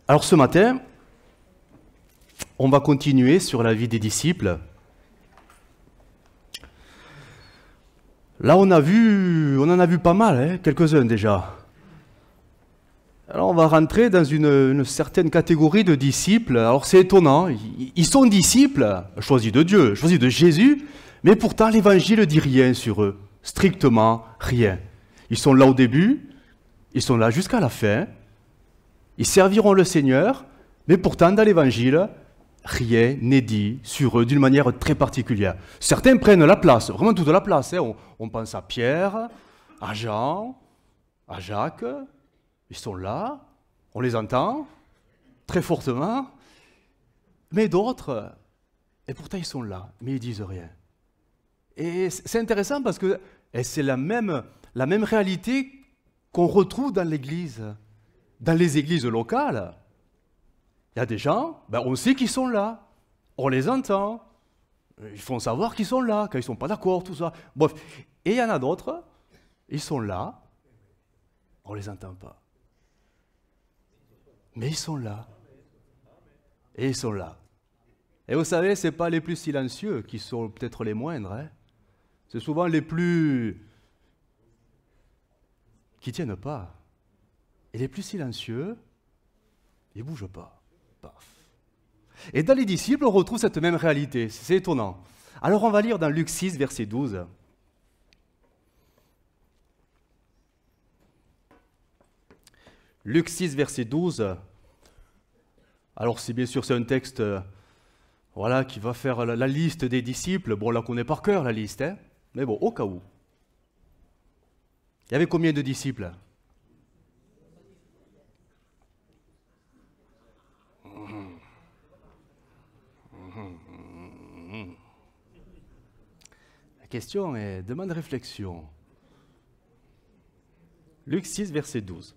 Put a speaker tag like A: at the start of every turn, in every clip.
A: Alors ce matin, on va continuer sur la vie des disciples. Là, on en a vu pas mal, quelques-uns déjà. Alors on va rentrer dans une certaine catégorie de disciples. Alors c'est étonnant, ils sont disciples, choisis de Dieu, choisis de Jésus, mais pourtant l'Évangile ne dit rien sur eux, strictement rien. Ils sont là au début, ils sont là jusqu'à la fin, ils serviront le Seigneur, mais pourtant dans l'Évangile, rien n'est dit sur eux d'une manière très particulière. Certains prennent la place, vraiment toute la place. On pense à Pierre, à Jean, à Jacques. Ils sont là, on les entend très fortement, mais d'autres, et pourtant ils sont là, mais ils disent rien. Et c'est intéressant parce que c'est la même réalité qu'on retrouve dans l'Église, dans les églises locales. Il y a des gens, on sait qu'ils sont là, on les entend, ils font savoir qu'ils sont là, quand ils ne sont pas d'accord, tout ça. Bref. Et il y en a d'autres, ils sont là, on ne les entend pas. Mais ils sont là. Et ils sont là. Et vous savez, ce n'est pas les plus silencieux qui sont peut-être les moindres. C'est souvent les plus... qui ne tiennent pas. Et les plus silencieux, ils ne bougent pas. Paf. Et dans les disciples, on retrouve cette même réalité. C'est étonnant. Alors on va lire dans Luc 6, verset 12. Luc 6, verset 12. Alors c'est bien sûr c'est un texte qui va faire la liste des disciples. Bon, on la connaît par cœur, la liste, mais bon, au cas où. Il y avait combien de disciples? La question demande réflexion. Luc 6, verset 12.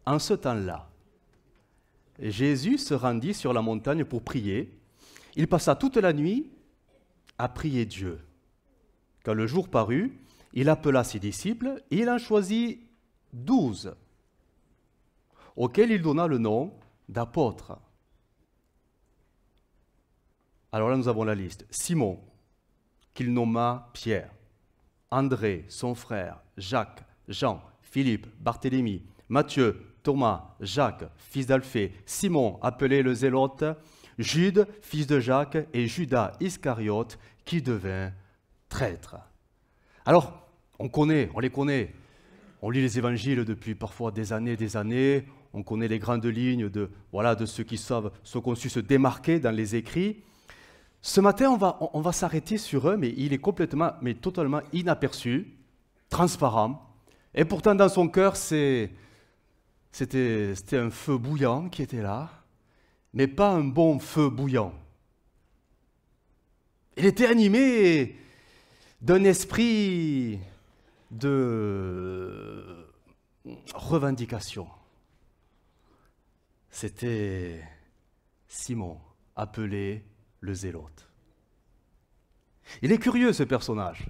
A: En ce temps-là, Jésus se rendit sur la montagne pour prier. Il passa toute la nuit à prier Dieu. Quand le jour parut, il appela ses disciples et il en choisit 12, auxquels il donna le nom d'apôtres. Alors là, nous avons la liste. Simon, qu'il nomma Pierre, André, son frère, Jacques, Jean, Philippe, Barthélemy, Matthieu, Thomas, Jacques, fils d'Alphée, Simon, appelé le Zélote, Jude, fils de Jacques, et Judas Iscariote, qui devint traître. Alors, on les connaît. On lit les évangiles depuis parfois des années. On connaît les grandes lignes de ceux qui savent, ceux qui ont su se démarquer dans les écrits. Ce matin, on va s'arrêter sur eux, mais il est totalement inaperçu, transparent. Et pourtant, dans son cœur, c'était un feu bouillant qui était là, mais pas un bon feu bouillant. Il était animé d'un esprit de revendication. C'était Simon, appelé le Zélote. Il est curieux, ce personnage.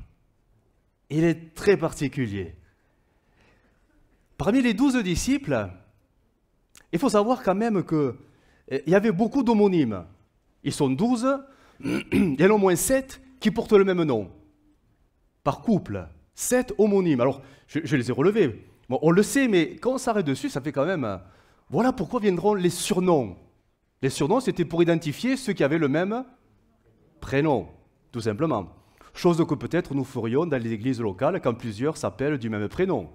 A: Il est très particulier. Parmi les 12 disciples, il faut savoir quand même qu'il y avait beaucoup d'homonymes. Ils sont 12, il y en a au moins 7 qui portent le même nom. Par couple, 7 homonymes. Alors, je les ai relevés. Bon, on le sait, mais quand on s'arrête dessus, ça fait quand même... Voilà pourquoi viendront les surnoms. Les surnoms, c'était pour identifier ceux qui avaient le même prénom, tout simplement. Chose que peut-être nous ferions dans les églises locales quand plusieurs s'appellent du même prénom.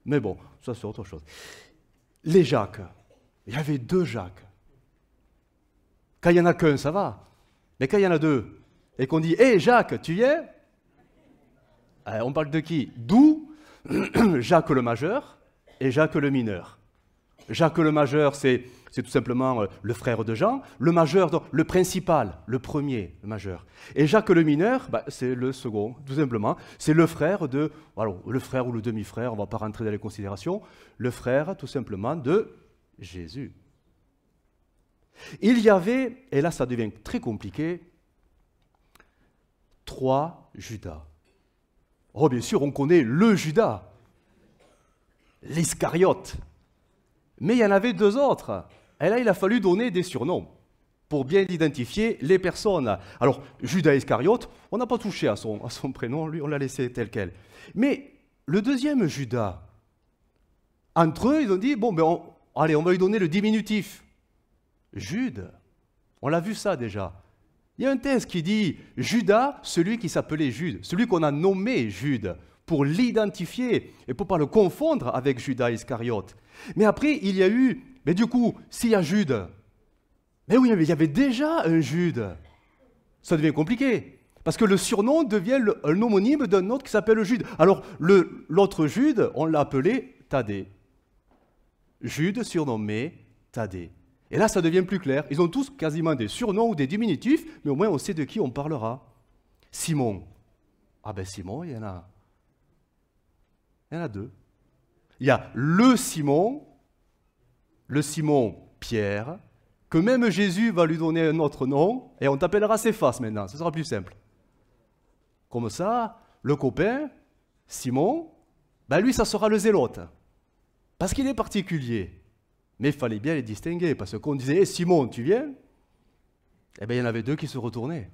A: Mais bon, ça c'est autre chose. Les Jacques, il y avait 2 Jacques. Quand il n'y en a qu'un, ça va. Mais quand il y en a 2, et qu'on dit « Hé Jacques, tu y es ?» On parle de qui? D'où Jacques le majeur et Jacques le mineur. Jacques le majeur, c'est tout simplement le frère de Jean. Le majeur, donc, le principal, le premier, le majeur. Et Jacques le mineur, c'est le second, tout simplement. C'est le frère le frère ou le demi-frère, on ne va pas rentrer dans les considérations, le frère, tout simplement, de Jésus. Il y avait, et là ça devient très compliqué, 3 Judas. Oh, bien sûr, on connaît le Judas, l'Iscariote. Mais il y en avait deux autres. Et là, il a fallu donner des surnoms pour bien identifier les personnes. Alors, Judas Iscariote, on n'a pas touché à son prénom, lui, on l'a laissé tel quel. Mais le deuxième Judas, entre eux, ils ont dit, bon, ben, allez, on va lui donner le diminutif. Jude, on l'a vu ça déjà. Il y a un texte qui dit Judas, celui qui s'appelait Jude, celui qu'on a nommé Jude, pour l'identifier et pour ne pas le confondre avec Judas Iscariote. Mais après, il y a eu, mais du coup, s'il y a Jude, mais oui, mais il y avait déjà un Jude. Ça devient compliqué, parce que le surnom devient un homonyme d'un autre qui s'appelle Jude. Alors, l'autre Jude, on l'a appelé Thaddée. Jude surnommé Thaddée. Et là, ça devient plus clair. Ils ont tous quasiment des surnoms ou des diminutifs, mais au moins on sait de qui on parlera. Simon. Ah ben Simon, il y en a deux. Il y a le Simon Pierre, que même Jésus va lui donner un autre nom, et on t'appellera Céphas maintenant, ce sera plus simple. Comme ça, le copain, Simon, ben lui, ça sera le zélote, parce qu'il est particulier. Mais il fallait bien les distinguer, parce qu'on disait hey, « Simon, tu viens ?» Eh bien, il y en avait deux qui se retournaient.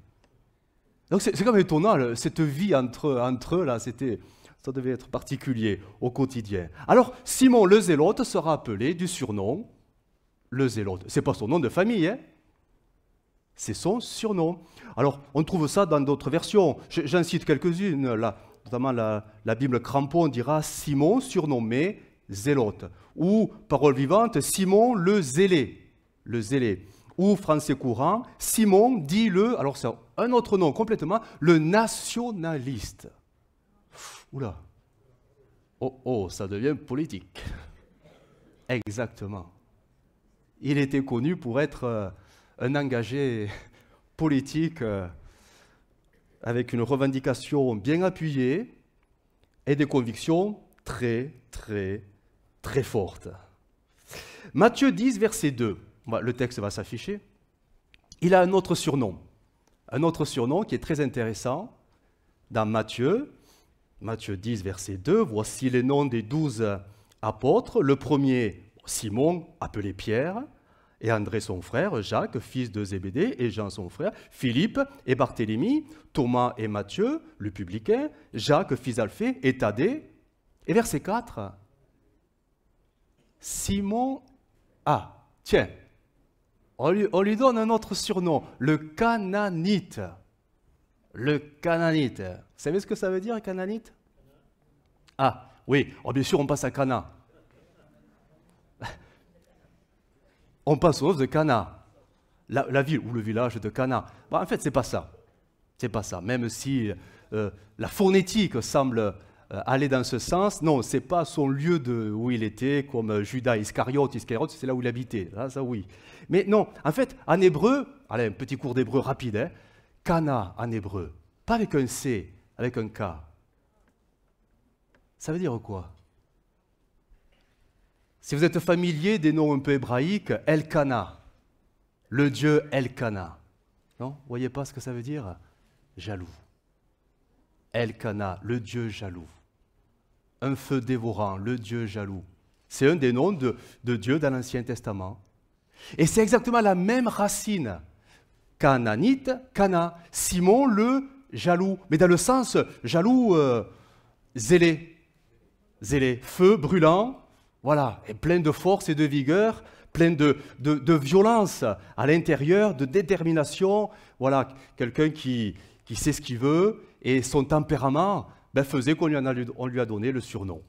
A: Donc c'est quand même étonnant, cette vie entre eux, là, ça devait être particulier au quotidien. Alors, Simon le Zélote sera appelé du surnom le Zélote. Ce n'est pas son nom de famille, hein? C'est son surnom. Alors, on trouve ça dans d'autres versions. J'en cite quelques-unes, là, notamment la Bible Crampon dira Simon surnommé Zélote. Ou, parole vivante, Simon le Zélé. Le Zélé. Ou, français courant, Simon dit alors c'est un autre nom complètement, le nationaliste. Oula. Oh, ça devient politique. Exactement. Il était connu pour être un engagé politique avec une revendication bien appuyée et des convictions très, très, très fortes. Matthieu 10, verset 2. Le texte va s'afficher. Il a un autre surnom qui est très intéressant dans Matthieu 10, verset 2, voici les noms des 12 apôtres. Le premier, Simon, appelé Pierre, et André son frère, Jacques, fils de Zébédée, et Jean son frère, Philippe et Barthélemy, Thomas et Matthieu, le publicain, Jacques, fils d'Alphée, et Thaddée. Et verset 4, Simon, tiens, on lui donne un autre surnom, le Cananite. Le Cananite. Vous savez ce que ça veut dire, Cananite? Oui, bien sûr, on passe à Cana. On passe au de Cana, la ville ou le village de Cana. En fait, c'est pas ça. C'est pas ça. Même si la phonétique semble aller dans ce sens, non, c'est pas son lieu où il était, comme Judas Iscariote, c'est là où il habitait. Là, ça, oui. Mais non, en fait, en hébreu, allez, un petit cours d'hébreu rapide, hein, Cana en hébreu, pas avec un C, avec un K. Ça veut dire quoi? Si vous êtes familier des noms un peu hébraïques, Elkana, le dieu Elkana. Non? Vous ne voyez pas ce que ça veut dire? Jaloux. Elkana, le dieu jaloux. Un feu dévorant, le dieu jaloux. C'est un des noms de Dieu dans l'Ancien Testament. Et c'est exactement la même racine. Cananite, Cana. Simon le jaloux. Mais dans le sens jaloux, zélé. Zélé. Feu brûlant. Voilà, et plein de force et de vigueur, plein de violence à l'intérieur, de détermination. Voilà, quelqu'un qui sait ce qu'il veut, et son tempérament faisait qu'on lui a donné le surnom.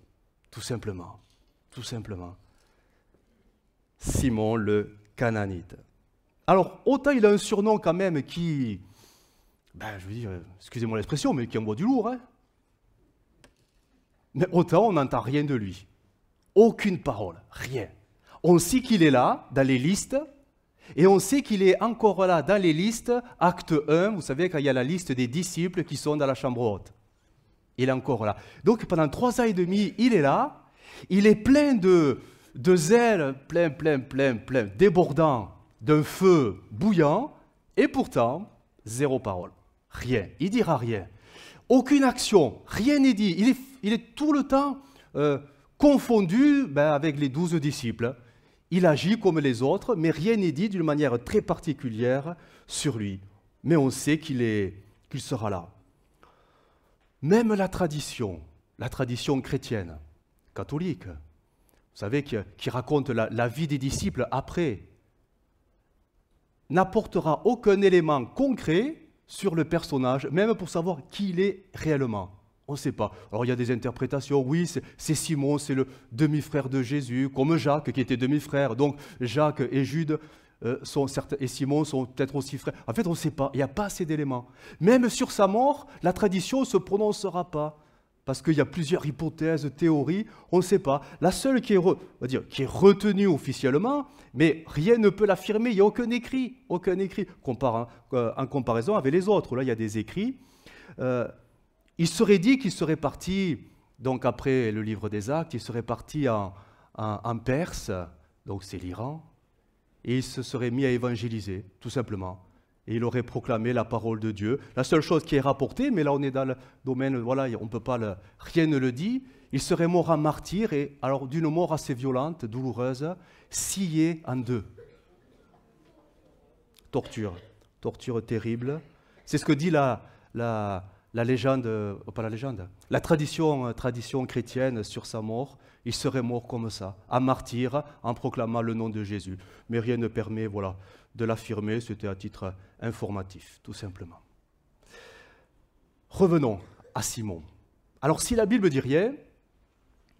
A: Tout simplement. Tout simplement. Simon le Cananite. Alors, autant il a un surnom quand même qui, je veux dire, excusez-moi l'expression, mais qui envoie du lourd, hein. Mais autant on n'entend rien de lui. Aucune parole, rien. On sait qu'il est là, dans les listes, et on sait qu'il est encore là, dans les listes, acte 1, vous savez, quand il y a la liste des disciples qui sont dans la chambre haute. Il est encore là. Donc, pendant 3 ans et demi, il est là, il est plein de zèle, plein, débordant d'un feu bouillant, et pourtant, zéro parole, rien. Il ne dira rien. Aucune action, rien n'est dit. Il est tout le temps... confondu avec les 12 disciples. il agit comme les autres, mais rien n'est dit d'une manière très particulière sur lui. Mais on sait qu'il sera là. Même la tradition chrétienne, catholique, vous savez, qui raconte la vie des disciples après, n'apportera aucun élément concret sur le personnage, même pour savoir qui il est réellement. On ne sait pas. Alors il y a des interprétations, oui, c'est Simon, c'est le demi-frère de Jésus, comme Jacques qui était demi-frère, donc Jacques et Jude et Simon sont peut-être aussi frères. En fait, on ne sait pas, il n'y a pas assez d'éléments. Même sur sa mort, la tradition ne se prononcera pas, parce qu'il y a plusieurs hypothèses, théories, on ne sait pas. La seule qui est retenue officiellement, mais rien ne peut l'affirmer, il n'y a aucun écrit. En comparaison avec les autres. Là, il y a des écrits. Il serait dit qu'il serait parti, donc après le livre des Actes, il serait parti en Perse, donc c'est l'Iran, et il se serait mis à évangéliser, tout simplement. Et il aurait proclamé la parole de Dieu. La seule chose qui est rapportée, mais là on est dans le domaine, voilà, on peut pas rien ne le dit, il serait mort en martyr, et alors d'une mort assez violente, douloureuse, scié en deux. Torture terrible. C'est ce que dit la légende, pas la légende, la tradition chrétienne sur sa mort. Il serait mort comme ça, en martyr, en proclamant le nom de Jésus. Mais rien ne permet, voilà, de l'affirmer, c'était à titre informatif, tout simplement. Revenons à Simon. Alors, si la Bible ne dit rien,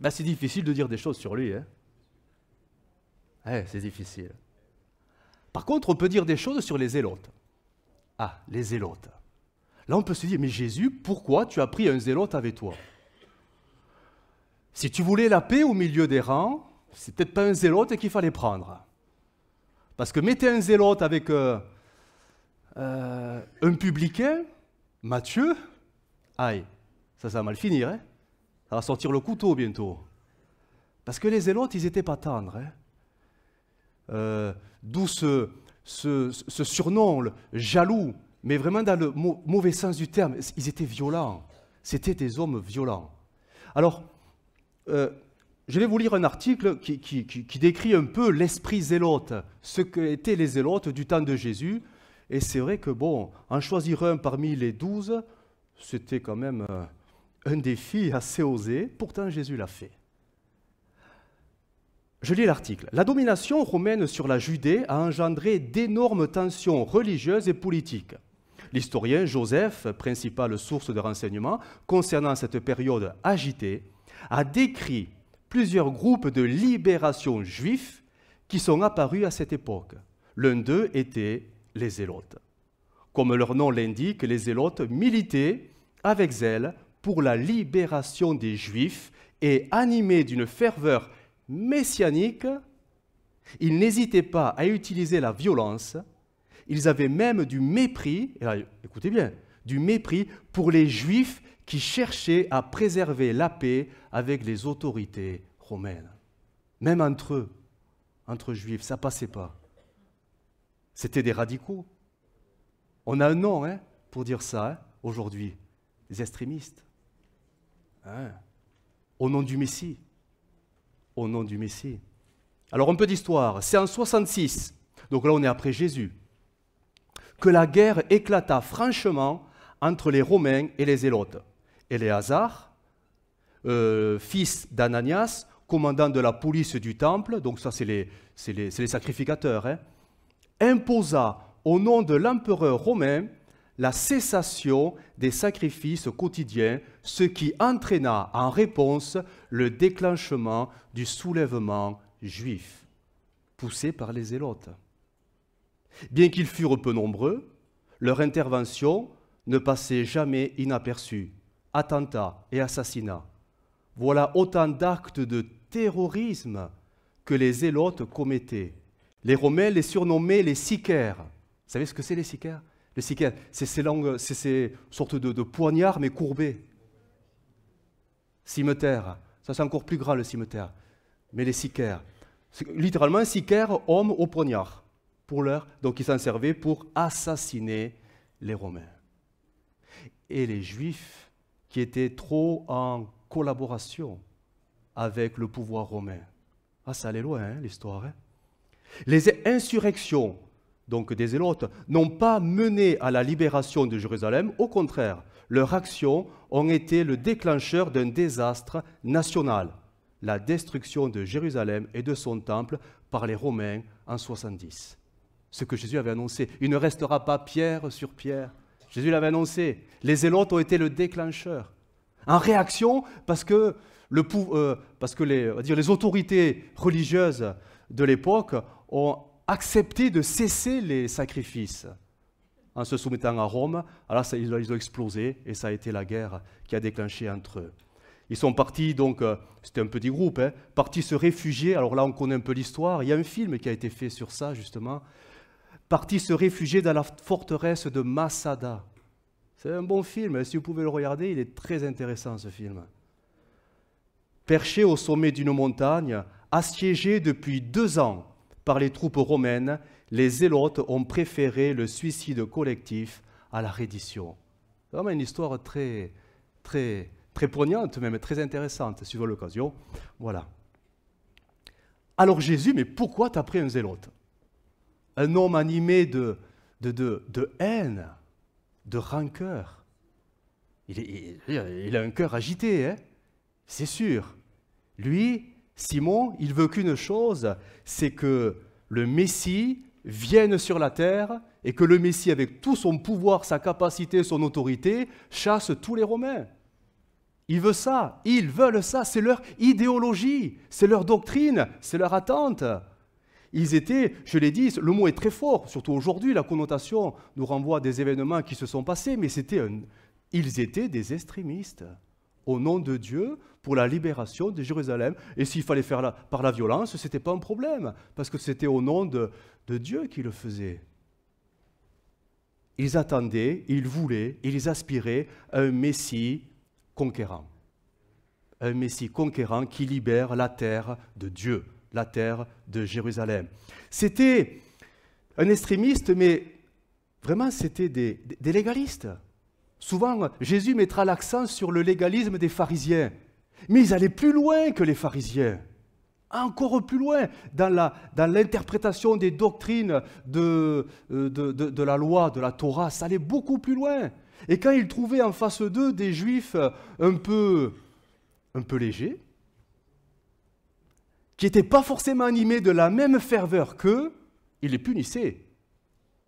A: ben c'est difficile de dire des choses sur lui. C'est difficile. Par contre, on peut dire des choses sur les zélotes. Ah, les zélotes. Là, on peut se dire, mais Jésus, pourquoi tu as pris un zélote avec toi? Si tu voulais la paix au milieu des rangs, c'est peut-être pas un zélote qu'il fallait prendre. Parce que mettez un zélote avec un publicain, Matthieu, aïe, ça va mal finir, hein? Ça va sortir le couteau bientôt. Parce que les zélotes, ils n'étaient pas tendres. D'où ce surnom, le jaloux, mais vraiment dans le mauvais sens du terme, ils étaient violents. C'était des hommes violents. Alors, je vais vous lire un article qui décrit un peu l'esprit zélote, ce qu'étaient les zélotes du temps de Jésus. Et c'est vrai que, bon, en choisir un parmi les 12, c'était quand même un défi assez osé. Pourtant, Jésus l'a fait. Je lis l'article. La domination romaine sur la Judée a engendré d'énormes tensions religieuses et politiques. L'historien Joseph, principale source de renseignements concernant cette période agitée, a décrit plusieurs groupes de libération juifs qui sont apparus à cette époque. L'un d'eux était les Zélotes. Comme leur nom l'indique, les Zélotes militaient avec zèle pour la libération des Juifs et animés d'une ferveur messianique, ils n'hésitaient pas à utiliser la violence. Ils avaient même du mépris, et là, écoutez bien, du mépris pour les Juifs qui cherchaient à préserver la paix avec les autorités romaines. Même entre eux, entre Juifs, ça ne passait pas. C'était des radicaux. On a un nom pour dire ça aujourd'hui, des extrémistes. Au nom du Messie. Au nom du Messie. Alors un peu d'histoire. C'est en 66, donc là on est après Jésus, que la guerre éclata franchement entre les Romains et les Zélotes. Éléazar, fils d'Ananias, commandant de la police du temple, donc ça c'est les sacrificateurs, imposa au nom de l'empereur romain la cessation des sacrifices quotidiens, ce qui entraîna en réponse le déclenchement du soulèvement juif, poussé par les Zélotes. Bien qu'ils furent peu nombreux, leur intervention ne passait jamais inaperçue. Attentats et assassinats. Voilà autant d'actes de terrorisme que les Zélotes commettaient. Les Romains les surnommaient les sicaires. Vous savez ce que c'est les sicaires? Les sicaires, c'est ces sortes de poignards mais courbés. Cimetière, ça c'est encore plus grand le cimetière. Mais les sicaires, littéralement un sicaire, homme au poignard. Donc ils s'en servaient pour assassiner les Romains. Et les Juifs qui étaient trop en collaboration avec le pouvoir romain. Ah, ça allait loin, l'histoire. Les insurrections donc des Zélotes n'ont pas mené à la libération de Jérusalem, au contraire, leurs actions ont été le déclencheur d'un désastre national, la destruction de Jérusalem et de son temple par les Romains en 70. Ce que Jésus avait annoncé, il ne restera pas pierre sur pierre. Jésus l'avait annoncé, les Zélotes ont été le déclencheur. En réaction, parce que les autorités religieuses de l'époque ont accepté de cesser les sacrifices en se soumettant à Rome. Alors ça, ils ont explosé et ça a été la guerre qui a déclenché entre eux. Ils sont partis, donc, c'était un petit groupe, partis se réfugier. Alors là, on connaît un peu l'histoire. Il y a un film qui a été fait sur ça, justement. Partis se réfugier dans la forteresse de Masada. C'est un bon film, si vous pouvez le regarder, il est très intéressant, ce film. Perchés au sommet d'une montagne, assiégés depuis 2 ans par les troupes romaines, les Zélotes ont préféré le suicide collectif à la reddition. C'est vraiment une histoire très poignante, même très intéressante, si vous avez l'occasion. Voilà. Alors Jésus, mais pourquoi t'as pris un Zélote? Un homme animé de haine, de rancœur. Il a un cœur agité, hein? C'est sûr. Lui, Simon, il veut qu'une chose, c'est que le Messie vienne sur la terre et que le Messie, avec tout son pouvoir, sa capacité, son autorité, chasse tous les Romains. Il veut ça, ils veulent ça, c'est leur idéologie, c'est leur doctrine, c'est leur attente. Ils étaient, je l'ai dit, le mot est très fort, surtout aujourd'hui, la connotation nous renvoie à des événements qui se sont passés, mais ils étaient des extrémistes au nom de Dieu pour la libération de Jérusalem. Et s'il fallait faire par la violence, ce n'était pas un problème, parce que c'était au nom de Dieu qu'ils le faisaient. Ils attendaient, ils voulaient, ils aspiraient à un Messie conquérant. Un Messie conquérant qui libère la terre de Dieu, la terre de Jérusalem. C'était un extrémiste, mais vraiment c'était des légalistes. Souvent, Jésus mettra l'accent sur le légalisme des pharisiens. Mais ils allaient plus loin que les pharisiens. Encore plus loin dans l'interprétation des doctrines de la loi, de la Torah. Ça allait beaucoup plus loin. Et quand ils trouvaient en face d'eux des juifs un peu légers, qui n'étaient pas forcément animés de la même ferveur qu'eux, ils les punissaient.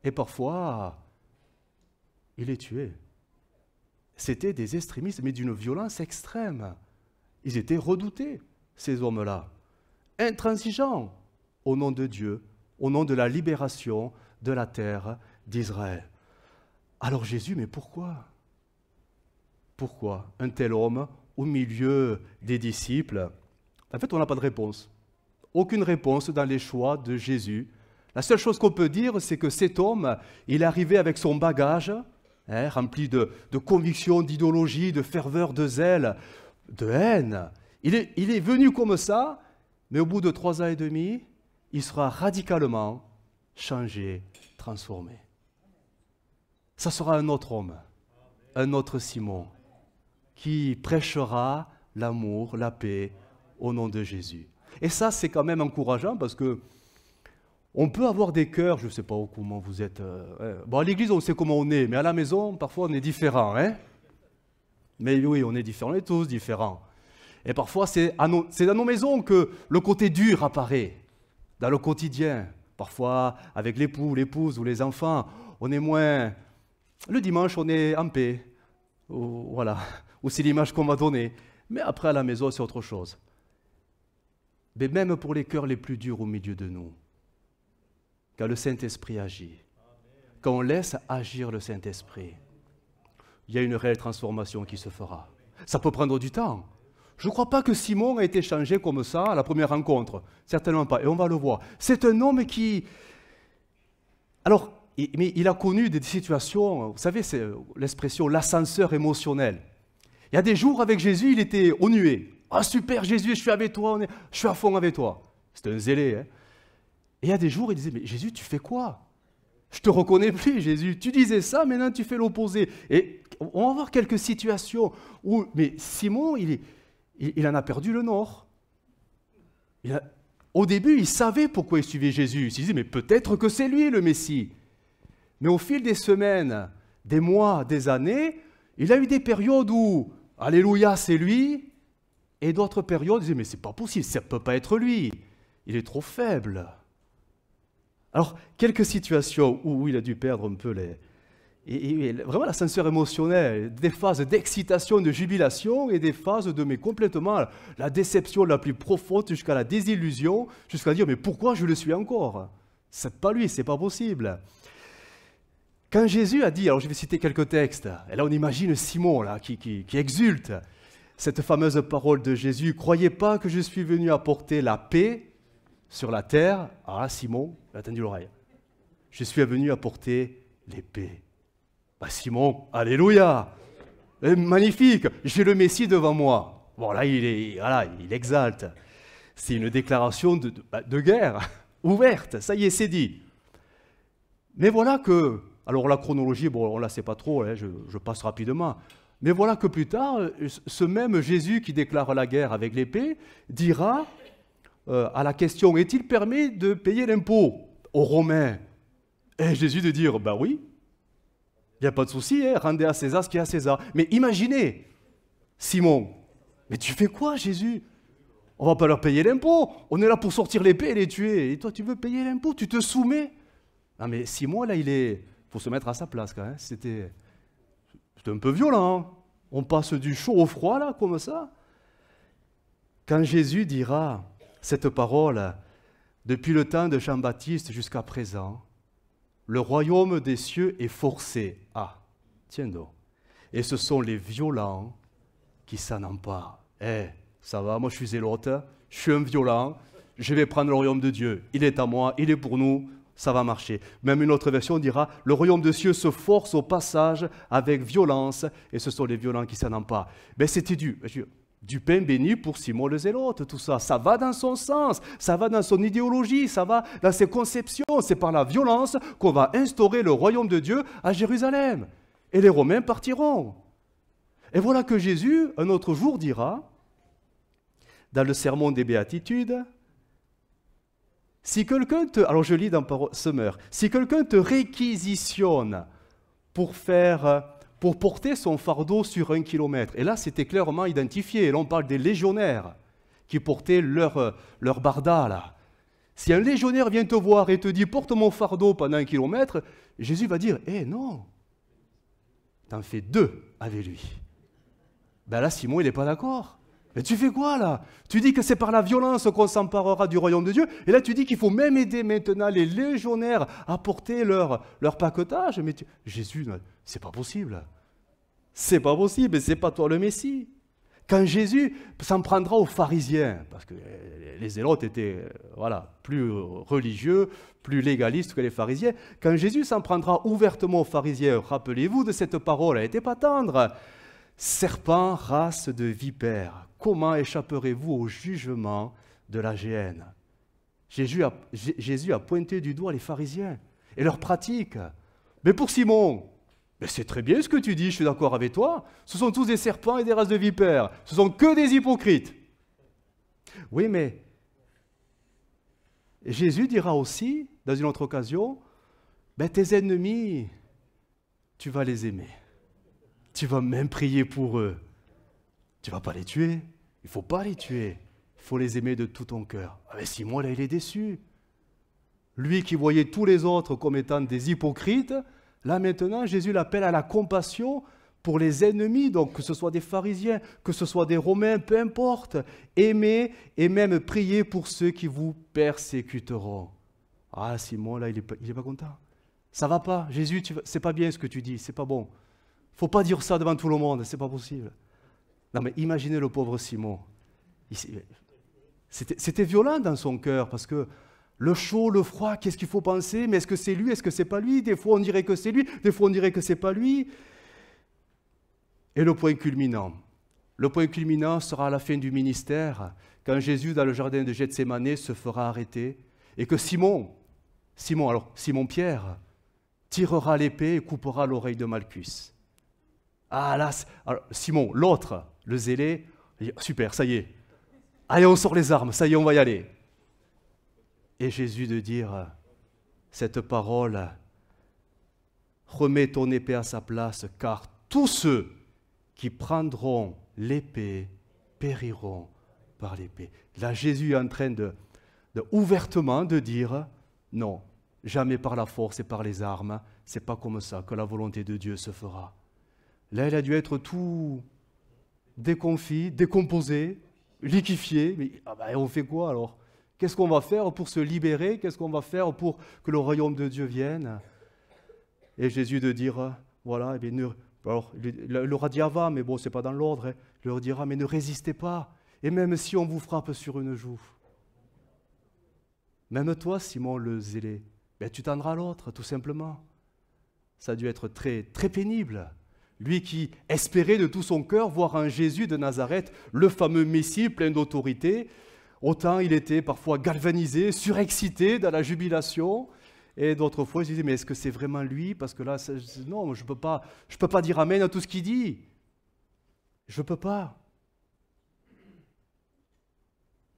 A: Et parfois, ils les tuaient. C'était des extrémistes, mais d'une violence extrême. Ils étaient redoutés, ces hommes-là. Intransigeants au nom de Dieu, au nom de la libération de la terre d'Israël. Alors Jésus, mais pourquoi? Pourquoi un tel homme au milieu des disciples? En fait, on n'a pas de réponse. Aucune réponse dans les choix de Jésus. La seule chose qu'on peut dire, c'est que cet homme, il est arrivé avec son bagage, rempli de convictions, d'idéologie, de ferveur, de zèle, de haine. Il est venu comme ça, mais au bout de 3 ans et demi, il sera radicalement changé, transformé. Ça sera un autre homme, un autre Simon, qui prêchera l'amour, la paix au nom de Jésus. Et ça, c'est quand même encourageant parce que on peut avoir des cœurs, je ne sais pas comment vous êtes. Bon, à l'église, on sait comment on est, mais à la maison, parfois, on est différent. Mais oui, on est différents, on est tous différents. Et parfois, c'est dans nos maisons que le côté dur apparaît, dans le quotidien. Parfois, avec l'époux, l'épouse ou les enfants, on est moins... Le dimanche, on est en paix. Voilà, ou c'est l'image qu'on m'a donnée. Mais après, à la maison, c'est autre chose. Mais même pour les cœurs les plus durs au milieu de nous, quand le Saint-Esprit agit, quand on laisse agir le Saint-Esprit, il y a une réelle transformation qui se fera. Ça peut prendre du temps. Je ne crois pas que Simon a été changé comme ça à la première rencontre. Certainement pas. Et on va le voir. C'est un homme qui... Alors, mais il a connu des situations, vous savez, c'est l'expression l'ascenseur émotionnel. Il y a des jours avec Jésus, il était aux nuées. Ah super Jésus, je suis avec toi, je suis à fond avec toi. C'était un zélé. Et il y a des jours, il disait, mais Jésus, tu fais quoi? Je ne te reconnais plus, Jésus. Tu disais ça, maintenant tu fais l'opposé. Et on va voir quelques situations où, mais Simon, il en a perdu le nord. Au début, il savait pourquoi il suivait Jésus. Il se disait, mais peut-être que c'est lui le Messie. Mais au fil des semaines, des mois, des années, il a eu des périodes où, alléluia, c'est lui, et d'autres périodes, il disait, mais c'est pas possible, ça ne peut pas être lui. Il est trop faible. Alors, quelques situations où il a dû perdre un peu vraiment l'ascenseur émotionnel, des phases d'excitation, de jubilation et des phases de mais complètement la déception la plus profonde jusqu'à la désillusion, jusqu'à dire mais pourquoi je le suis encore? C'est pas lui, c'est pas possible. Quand Jésus a dit, alors je vais citer quelques textes, et là on imagine Simon là, qui exulte, cette fameuse parole de Jésus, croyez pas que je suis venu apporter la paix sur la terre. Ah là, Simon, il a tendu l'oreille. Je suis venu apporter l'épée. Bah Simon, alléluia, magnifique, j'ai le Messie devant moi. Bon là, il exalte. C'est une déclaration de guerre ouverte, ça y est, c'est dit. Mais voilà que, alors la chronologie, bon, on ne la sait pas trop, hein, je passe rapidement. Mais voilà que plus tard, ce même Jésus qui déclare la guerre avec l'épée dira à la question « Est-il permis de payer l'impôt aux Romains ?» Et Jésus de dire « Ben oui, il n'y a pas de souci, hein, rendez à César ce qui est à César. » Mais imaginez, Simon, mais tu fais quoi Jésus? On ne va pas leur payer l'impôt, on est là pour sortir l'épée et les tuer. Et toi tu veux payer l'impôt, tu te soumets? Non mais Simon là, il faut se mettre à sa place quand même. C'était un peu violent. Hein. On passe du chaud au froid là, comme ça. Quand Jésus dira cette parole, depuis le temps de Jean-Baptiste jusqu'à présent, le royaume des cieux est forcé. Ah, tiens donc. Et ce sont les violents qui s'en emparent. Ça va, moi je suis zélote, je suis un violent, je vais prendre le royaume de Dieu. Il est à moi, il est pour nous, ça va marcher. Même une autre version dira, le royaume des cieux se force au passage avec violence, et ce sont les violents qui s'en emparent. Mais c'était du pain béni pour Simon le Zélote, tout ça. Ça va dans son sens, ça va dans son idéologie, ça va dans ses conceptions. C'est par la violence qu'on va instaurer le royaume de Dieu à Jérusalem. Et les Romains partiront. Et voilà que Jésus, un autre jour, dira, dans le sermon des béatitudes, si quelqu'un te, alors je lis dans Semeur, si quelqu'un te réquisitionne pour porter son fardeau sur 1 kilomètre, et là c'était clairement identifié, et là on parle des légionnaires qui portaient leur barda là. Si un légionnaire vient te voir et te dit porte mon fardeau pendant 1 kilomètre, Jésus va dire non, t'en fais 2 avec lui. Ben là Simon il n'est pas d'accord. Mais tu fais quoi là? Tu dis que c'est par la violence qu'on s'emparera du royaume de Dieu, et là tu dis qu'il faut même aider maintenant les légionnaires à porter leur paquetage. Mais Jésus, c'est pas possible. C'est pas possible, c'est pas toi le Messie. Quand Jésus s'en prendra aux pharisiens, parce que les zélotes étaient plus religieux, plus légalistes que les pharisiens, quand Jésus s'en prendra ouvertement aux pharisiens, rappelez-vous de cette parole, elle n'était pas tendre. Serpent, race de vipères, comment échapperez-vous au jugement de la géhenne? Jésus a pointé du doigt les pharisiens et leurs pratiques. Mais pour Simon, mais c'est très bien ce que tu dis, je suis d'accord avec toi. Ce sont tous des serpents et des races de vipères. Ce sont que des hypocrites. Oui, mais Jésus dira aussi, dans une autre occasion, tes ennemis, tu vas les aimer. Tu vas même prier pour eux. Tu ne vas pas les tuer. Il ne faut pas les tuer. Il faut les aimer de tout ton cœur. Ah mais Simon, là, il est déçu. Lui qui voyait tous les autres comme étant des hypocrites, là maintenant, Jésus l'appelle à la compassion pour les ennemis, donc que ce soit des pharisiens, que ce soit des Romains, peu importe. Aimez et même priez pour ceux qui vous persécuteront. Ah Simon, là, il est pas content. Ça va pas. Jésus, c'est pas bien ce que tu dis, c'est pas bon. Faut pas dire ça devant tout le monde, c'est pas possible. Non mais imaginez le pauvre Simon. C'était violent dans son cœur parce que le chaud, le froid, qu'est-ce qu'il faut penser? Mais est-ce que c'est lui? Est-ce que c'est pas lui? Des fois on dirait que c'est lui, des fois on dirait que c'est pas lui. Et le point culminant. Le point culminant sera à la fin du ministère, quand Jésus dans le jardin de Gethsémanée se fera arrêter et que Simon Pierre, tirera l'épée et coupera l'oreille de Malchus. Ah là, alors, Simon, l'autre, le zélé, super, ça y est. Allez, on sort les armes, ça y est, on va y aller. Et Jésus de dire cette parole, remets ton épée à sa place, car tous ceux qui prendront l'épée périront par l'épée. Là, Jésus est en train de ouvertement de dire, non, jamais par la force et par les armes, c'est pas comme ça que la volonté de Dieu se fera. Là, il a dû être tout déconfit, décomposé, liquéfié. Mais on fait quoi alors? Qu'est-ce qu'on va faire pour se libérer? Qu'est-ce qu'on va faire pour que le royaume de Dieu vienne? Et Jésus de dire, voilà, eh bien, alors, il leur a dit avant, mais bon, c'est pas dans l'ordre. Il leur dira, mais ne résistez pas. Et même si on vous frappe sur une joue, même toi, Simon le zélé, ben, tu tendras l'autre, tout simplement. Ça a dû être très, très pénible. Lui qui espérait de tout son cœur voir un Jésus de Nazareth, le fameux Messie plein d'autorité, autant il était parfois galvanisé, surexcité dans la jubilation, et d'autres fois il se disait, mais est-ce que c'est vraiment lui? Parce que là, non, je peux pas dire amen à tout ce qu'il dit. Je ne peux pas.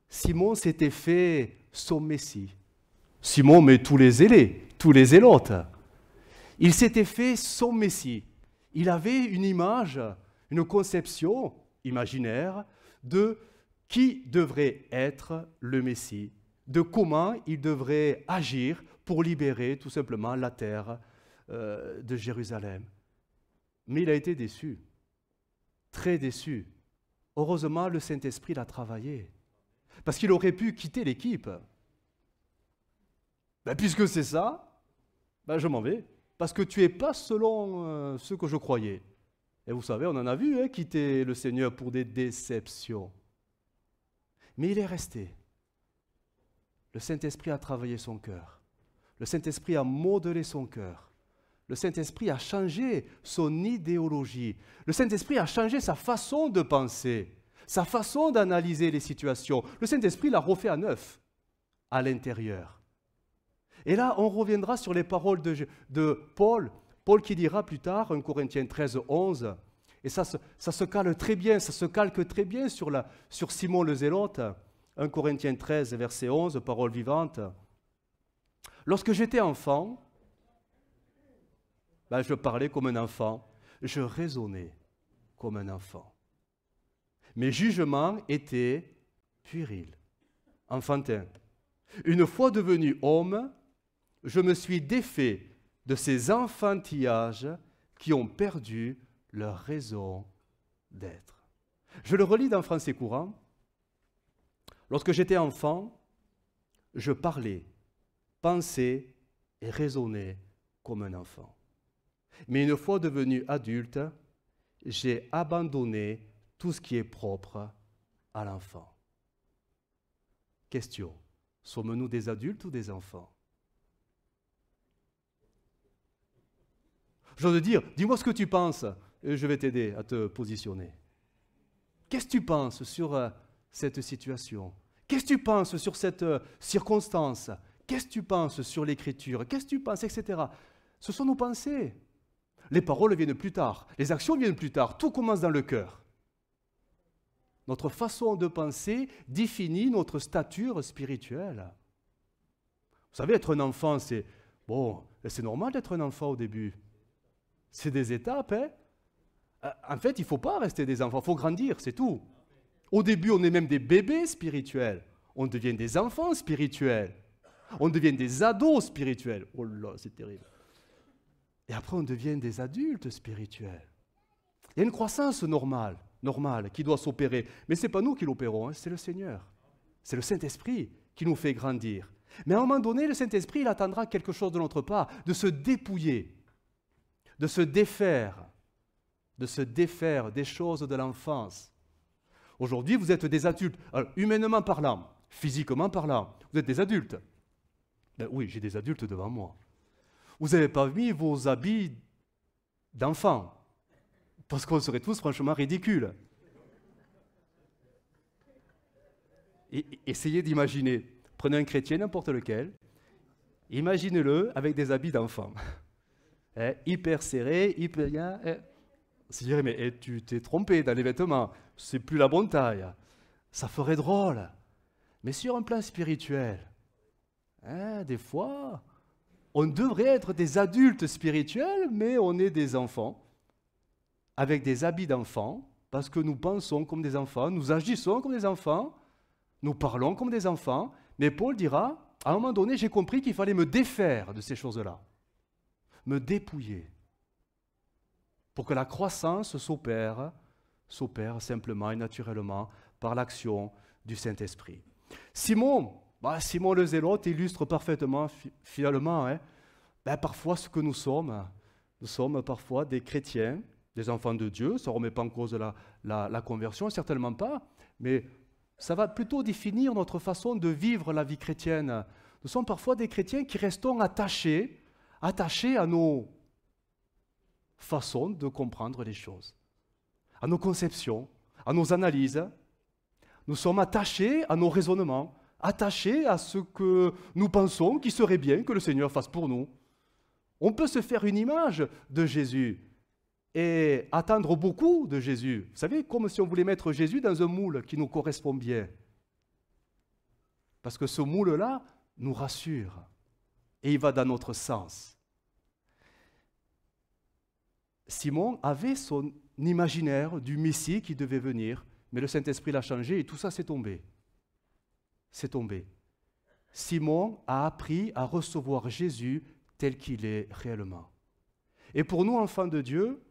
A: Simon s'était fait son Messie. Simon, mais tous les zélés, tous les zélotes. Il s'était fait son Messie. Il avait une image, une conception imaginaire de qui devrait être le Messie, de comment il devrait agir pour libérer tout simplement la terre de Jérusalem. Mais il a été déçu, très déçu. Heureusement, le Saint-Esprit l'a travaillé, parce qu'il aurait pu quitter l'équipe. Ben, puisque c'est ça, ben, je m'en vais. Parce que tu n'es pas selon ce que je croyais. Et vous savez, on en a vu quitter le Seigneur pour des déceptions. Mais il est resté. Le Saint-Esprit a travaillé son cœur. Le Saint-Esprit a modelé son cœur. Le Saint-Esprit a changé son idéologie. Le Saint-Esprit a changé sa façon de penser, sa façon d'analyser les situations. Le Saint-Esprit l'a refait à neuf, à l'intérieur. Et là, on reviendra sur les paroles de Paul. Paul qui dira plus tard, 1 Corinthiens 13, 11, et ça se cale très bien, ça se calque très bien sur Simon le Zélote. 1 Corinthiens 13, verset 11, parole vivante. Lorsque j'étais enfant, ben, je parlais comme un enfant, je raisonnais comme un enfant. Mes jugements étaient puérils, enfantins. Une fois devenu homme, je me suis défait de ces enfantillages qui ont perdu leur raison d'être. Je le relis dans français courant. Lorsque j'étais enfant, je parlais, pensais et raisonnais comme un enfant. Mais une fois devenu adulte, j'ai abandonné tout ce qui est propre à l'enfant. Question, sommes-nous des adultes ou des enfants? J'ose dire, dis-moi ce que tu penses, et je vais t'aider à te positionner. Qu'est-ce que tu penses sur cette situation? Qu'est-ce que tu penses sur cette circonstance? Qu'est-ce que tu penses sur l'écriture? Qu'est-ce que tu penses, etc. Ce sont nos pensées. Les paroles viennent plus tard, les actions viennent plus tard, tout commence dans le cœur. Notre façon de penser définit notre stature spirituelle. Vous savez, être un enfant, c'est normal d'être un enfant au début. C'est des étapes, hein. En fait, il ne faut pas rester des enfants, il faut grandir, c'est tout. Au début, on est même des bébés spirituels. On devient des enfants spirituels. On devient des ados spirituels. Oh là, c'est terrible. Et après, on devient des adultes spirituels. Il y a une croissance normale qui doit s'opérer. Mais ce n'est pas nous qui l'opérons, hein, c'est le Seigneur. C'est le Saint-Esprit qui nous fait grandir. Mais à un moment donné, le Saint-Esprit, il attendra quelque chose de notre part, de se dépouiller, de se défaire des choses de l'enfance. Aujourd'hui, vous êtes des adultes, alors, humainement parlant, physiquement parlant, vous êtes des adultes. Ben oui, j'ai des adultes devant moi. Vous n'avez pas mis vos habits d'enfants, parce qu'on serait tous franchement ridicules. Essayez d'imaginer, prenez un chrétien, n'importe lequel, imaginez-le avec des habits d'enfant. Hyper serré, hyper bien. On se dirait, mais tu t'es trompé dans les vêtements, c'est plus la bonne taille. Ça ferait drôle. Mais sur un plan spirituel, Hein, des fois, on devrait être des adultes spirituels, mais on est des enfants, avec des habits d'enfants, parce que nous pensons comme des enfants, nous agissons comme des enfants, nous parlons comme des enfants. Mais Paul dira, à un moment donné, j'ai compris qu'il fallait me défaire de ces choses-là, me dépouiller, pour que la croissance s'opère simplement et naturellement par l'action du Saint-Esprit. Simon le Zélote illustre parfaitement, finalement, parfois ce que nous sommes. Nous sommes parfois des chrétiens, des enfants de Dieu. Ça ne remet pas en cause la conversion, certainement pas, mais ça va plutôt définir notre façon de vivre la vie chrétienne. Nous sommes parfois des chrétiens qui restons attachés à nos façons de comprendre les choses, à nos conceptions, à nos analyses. Nous sommes attachés à nos raisonnements, attachés à ce que nous pensons qu'il serait bien que le Seigneur fasse pour nous. On peut se faire une image de Jésus et attendre beaucoup de Jésus. Vous savez, comme si on voulait mettre Jésus dans un moule qui nous correspond bien. Parce que ce moule-là nous rassure et il va dans notre sens. Simon avait son imaginaire du Messie qui devait venir, mais le Saint-Esprit l'a changé et tout ça s'est tombé. C'est tombé. Simon a appris à recevoir Jésus tel qu'il est réellement. Et pour nous, enfants de Dieu,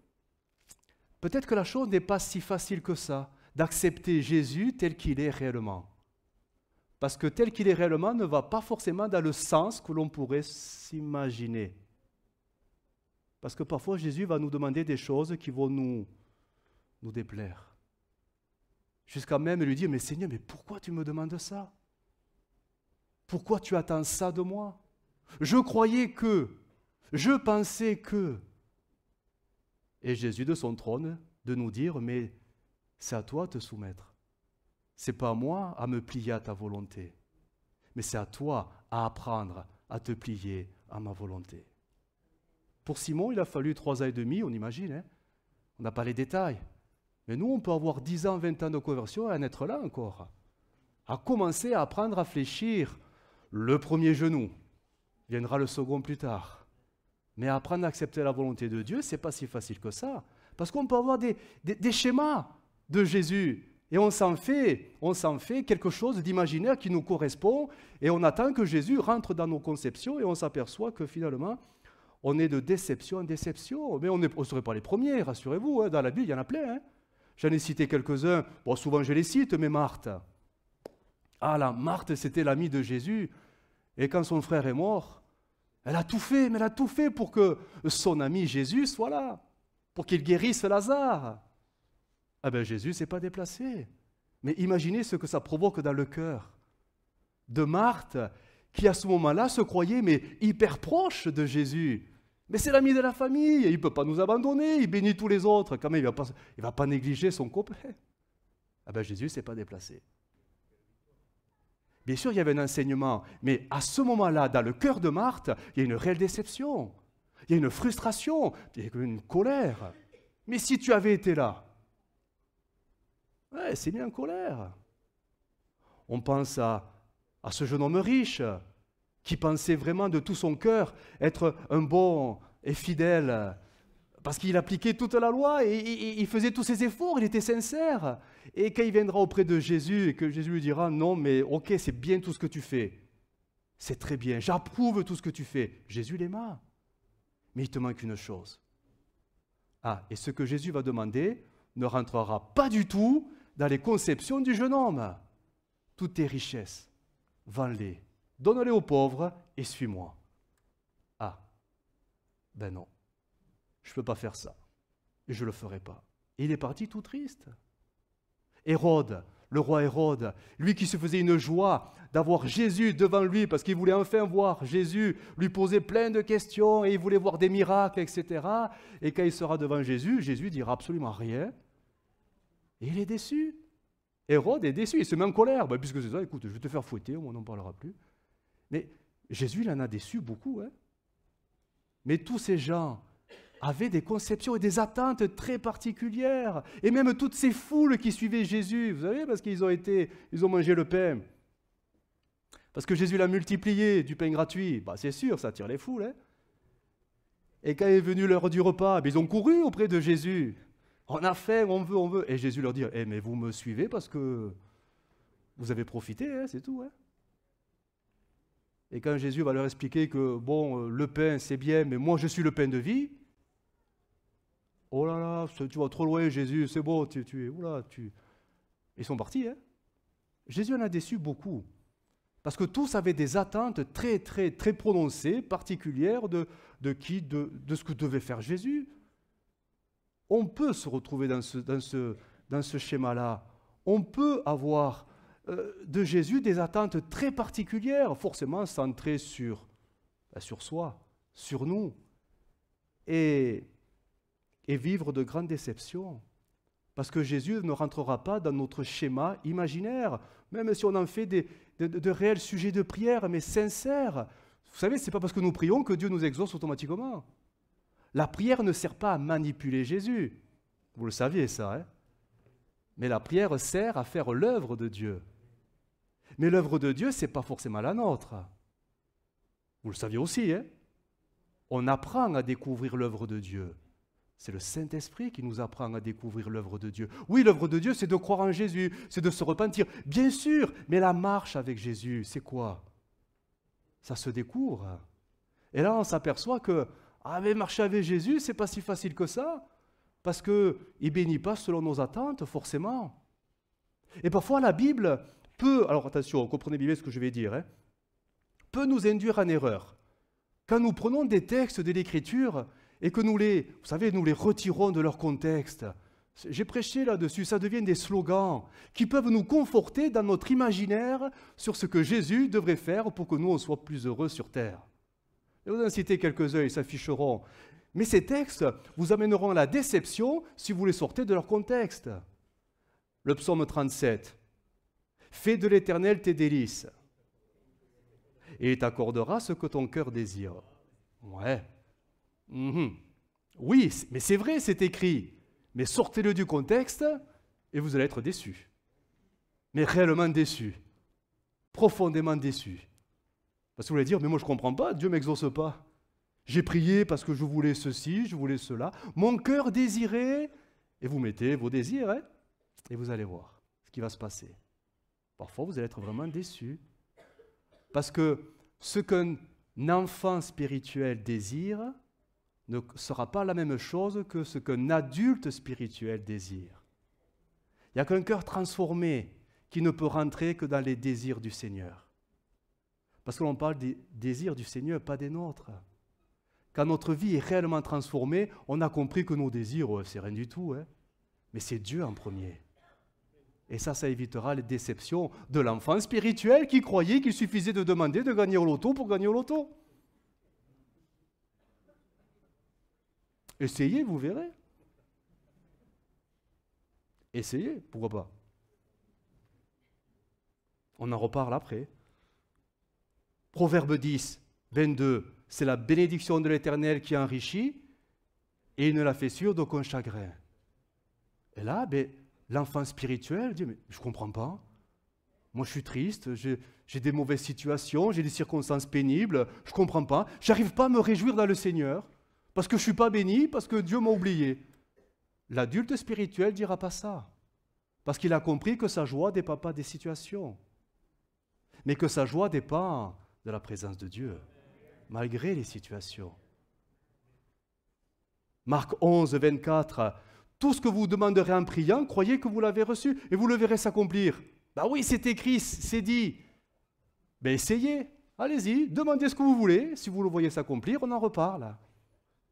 A: peut-être que la chose n'est pas si facile que ça, d'accepter Jésus tel qu'il est réellement. Parce que tel qu'il est réellement ne va pas forcément dans le sens que l'on pourrait s'imaginer. Parce que parfois, Jésus va nous demander des choses qui vont nous déplaire. Jusqu'à même lui dire, mais Seigneur, mais pourquoi tu me demandes ça? Pourquoi tu attends ça de moi? Je croyais que, je pensais que. Et Jésus de son trône, de nous dire, mais c'est à toi de te soumettre. C'est pas à moi à me plier à ta volonté, mais c'est à toi à apprendre à te plier à ma volonté. Pour Simon, il a fallu 3 ans et demi, on imagine, on n'a pas les détails. Mais nous, on peut avoir 10 ans, 20 ans de conversion et en être là encore. À commencer à apprendre à fléchir le premier genou. Viendra le second plus tard. Mais apprendre à accepter la volonté de Dieu, ce n'est pas si facile que ça. Parce qu'on peut avoir des schémas de Jésus. Et on s'en fait quelque chose d'imaginaire qui nous correspond. Et on attend que Jésus rentre dans nos conceptions et on s'aperçoit que finalement, on est de déception en déception. Mais on ne serait pas les premiers, rassurez-vous. Dans la Bible, il y en a plein. J'en ai cité quelques-uns. Bon, souvent je les cite, mais Marthe. Ah là, Marthe, c'était l'amie de Jésus. Et quand son frère est mort, elle a tout fait, mais elle a tout fait pour que son ami Jésus soit là, pour qu'il guérisse Lazare. Ah ben Jésus ne s'est pas déplacé. Mais imaginez ce que ça provoque dans le cœur de Marthe, qui à ce moment-là se croyait mais hyper proche de Jésus. Mais c'est l'ami de la famille, il ne peut pas nous abandonner, il bénit tous les autres, quand même, il ne va pas négliger son complet. Ah ben Jésus ne s'est pas déplacé. Bien sûr, il y avait un enseignement, mais à ce moment-là, dans le cœur de Marthe, il y a une réelle déception, il y a une frustration, il y a une colère. Mais si tu avais été là, ouais, c'est mis en colère. On pense à ce jeune homme riche, qui pensait vraiment de tout son cœur être un bon et fidèle, parce qu'il appliquait toute la loi et il faisait tous ses efforts, il était sincère. Et quand il viendra auprès de Jésus et que Jésus lui dira « Non, mais ok, c'est bien tout ce que tu fais. C'est très bien, j'approuve tout ce que tu fais. » Jésus l'aima. Mais il te manque une chose. Ah, et ce que Jésus va demander ne rentrera pas du tout dans les conceptions du jeune homme. Toutes tes richesses, vends-les. Donne-les aux pauvres et suis-moi. Ah, ben non, je ne peux pas faire ça. Et je ne le ferai pas. Et il est parti tout triste. Hérode, le roi Hérode, lui qui se faisait une joie d'avoir Jésus devant lui parce qu'il voulait enfin voir Jésus, lui poser plein de questions et il voulait voir des miracles, etc. Et quand il sera devant Jésus, Jésus dira absolument rien. Et il est déçu. Hérode est déçu, il se met en colère. Ben, puisque c'est ça, écoute, je vais te faire fouetter, on n'en parlera plus. Mais Jésus, il en a déçu beaucoup. Mais tous ces gens avaient des conceptions et des attentes très particulières. Et même toutes ces foules qui suivaient Jésus, vous savez, parce qu'ils ont mangé le pain. Parce que Jésus l'a multiplié, du pain gratuit. Bah, c'est sûr, ça attire les foules. Hein. Et quand est venue l'heure du repas, ils ont couru auprès de Jésus. On a faim, on veut, on veut. Et Jésus leur dit, mais vous me suivez parce que vous avez profité, hein, c'est tout. Hein. Et quand Jésus va leur expliquer que, bon, le pain, c'est bien, mais moi, je suis le pain de vie. Oh là là, tu vas trop loin, Jésus, c'est bon, Ils sont partis, hein. Jésus en a déçu beaucoup. Parce que tous avaient des attentes très, très, très prononcées, particulières de ce que devait faire Jésus. On peut se retrouver dans ce schéma-là. On peut avoir de Jésus des attentes très particulières, forcément centrées sur soi, sur nous, et vivre de grandes déceptions. Parce que Jésus ne rentrera pas dans notre schéma imaginaire, même si on en fait de réels sujets de prière, mais sincères. Vous savez, ce n'est pas parce que nous prions que Dieu nous exauce automatiquement. La prière ne sert pas à manipuler Jésus. Vous le saviez, ça, hein? Mais la prière sert à faire l'œuvre de Dieu. Mais l'œuvre de Dieu, ce n'est pas forcément la nôtre. Vous le saviez aussi, hein? On apprend à découvrir l'œuvre de Dieu. C'est le Saint-Esprit qui nous apprend à découvrir l'œuvre de Dieu. Oui, l'œuvre de Dieu, c'est de croire en Jésus, c'est de se repentir, bien sûr, mais la marche avec Jésus, c'est quoi? Ça se découvre. Et là, on s'aperçoit que mais marcher avec Jésus, c'est pas si facile que ça, parce qu'il ne bénit pas selon nos attentes, forcément. Et parfois, la Bible peut, alors attention, comprenez bien ce que je vais dire, hein, peut nous induire en erreur. Quand nous prenons des textes de l'Écriture et que nous les retirons de leur contexte, j'ai prêché là-dessus, ça devient des slogans qui peuvent nous conforter dans notre imaginaire sur ce que Jésus devrait faire pour que nous, on soit plus heureux sur terre. Et vous en citez quelques-uns, ils s'afficheront. Mais ces textes vous amèneront à la déception si vous les sortez de leur contexte. Le psaume 37. « Fais de l'Éternel tes délices, et il t'accordera ce que ton cœur désire. » Ouais. Oui, mais c'est vrai, c'est écrit. Mais sortez-le du contexte et vous allez être déçus. Mais réellement déçus. Profondément déçus. Parce que vous allez dire, mais moi je ne comprends pas, Dieu ne m'exauce pas. J'ai prié parce que je voulais ceci, je voulais cela. Mon cœur désirait, et vous mettez vos désirs, hein, et vous allez voir ce qui va se passer. Parfois, vous allez être vraiment déçus. Parce que ce qu'un enfant spirituel désire ne sera pas la même chose que ce qu'un adulte spirituel désire. Il n'y a qu'un cœur transformé qui ne peut rentrer que dans les désirs du Seigneur. Parce que l'on parle des désirs du Seigneur, pas des nôtres. Quand notre vie est réellement transformée, on a compris que nos désirs, c'est rien du tout. Hein. Mais c'est Dieu en premier. Et ça évitera les déceptions de l'enfant spirituel qui croyait qu'il suffisait de demander de gagner au loto pour gagner au loto. Essayez, vous verrez. Essayez, pourquoi pas. On en reparle après. Proverbe 10, 22, c'est la bénédiction de l'Éternel qui enrichit et il ne la fait sûre d'aucun chagrin. Et là, l'enfant spirituel dit, mais je ne comprends pas. Moi, je suis triste, j'ai des mauvaises situations, j'ai des circonstances pénibles, je ne comprends pas. Je n'arrive pas à me réjouir dans le Seigneur parce que je ne suis pas béni, parce que Dieu m'a oublié. L'adulte spirituel ne dira pas ça parce qu'il a compris que sa joie ne dépend pas des situations, mais que sa joie dépend de la présence de Dieu, malgré les situations. Marc 11, 24, tout ce que vous demanderez en priant, croyez que vous l'avez reçu et vous le verrez s'accomplir. Ben oui, c'est écrit, c'est dit. Ben essayez, allez-y, demandez ce que vous voulez. Si vous le voyez s'accomplir, on en reparle.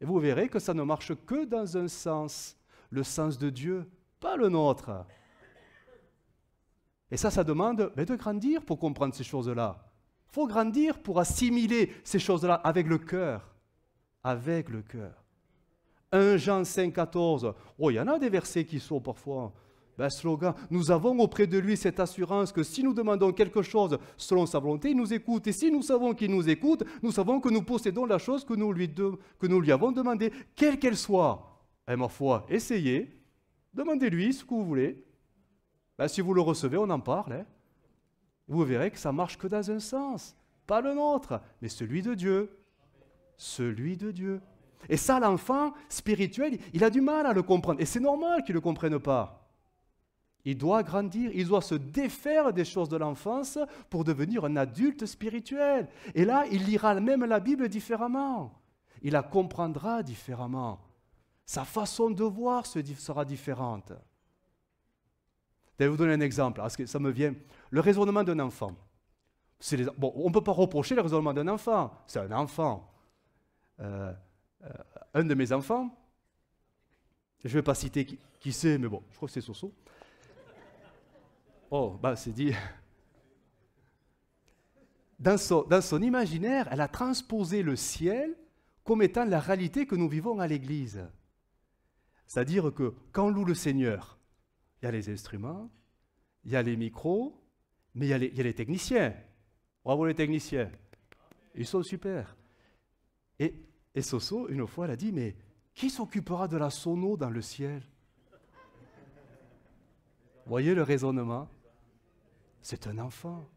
A: Et vous verrez que ça ne marche que dans un sens, le sens de Dieu, pas le nôtre. Et ça demande de grandir pour comprendre ces choses-là. Il faut grandir pour assimiler ces choses-là avec le cœur. Avec le cœur. 1 Jean 5, 14. Oh, il y en a des versets qui sont parfois slogan. Nous avons auprès de lui cette assurance que si nous demandons quelque chose selon sa volonté, il nous écoute. Et si nous savons qu'il nous écoute, nous savons que nous possédons la chose que nous lui avons demandée, quelle qu'elle soit. Et ma foi, essayez, demandez-lui ce que vous voulez. Si vous le recevez, on en parle. Hein. vous verrez que ça marche que dans un sens. Pas le nôtre, mais celui de Dieu. Celui de Dieu. Et ça, l'enfant spirituel, il a du mal à le comprendre. Et c'est normal qu'il ne le comprenne pas. Il doit grandir, il doit se défaire des choses de l'enfance pour devenir un adulte spirituel. Et là, il lira même la Bible différemment. Il la comprendra différemment. Sa façon de voir sera différente. Je vais vous donner un exemple, parce que ça me vient. Le raisonnement d'un enfant. Bon, on ne peut pas reprocher le raisonnement d'un enfant. C'est un enfant. Un de mes enfants, je ne vais pas citer qui c'est, mais bon, je crois que c'est Soso. Oh, bah c'est dit. Dans son imaginaire, elle a transposé le ciel comme étant la réalité que nous vivons à l'Église. C'est-à-dire que quand on loue le Seigneur, il y a les instruments, il y a les micros, mais il y a les techniciens. Bravo les techniciens. Ils sont super. Et Soso, une fois, elle a dit, mais qui s'occupera de la sono dans le ciel? Voyez le raisonnement? C'est un enfant.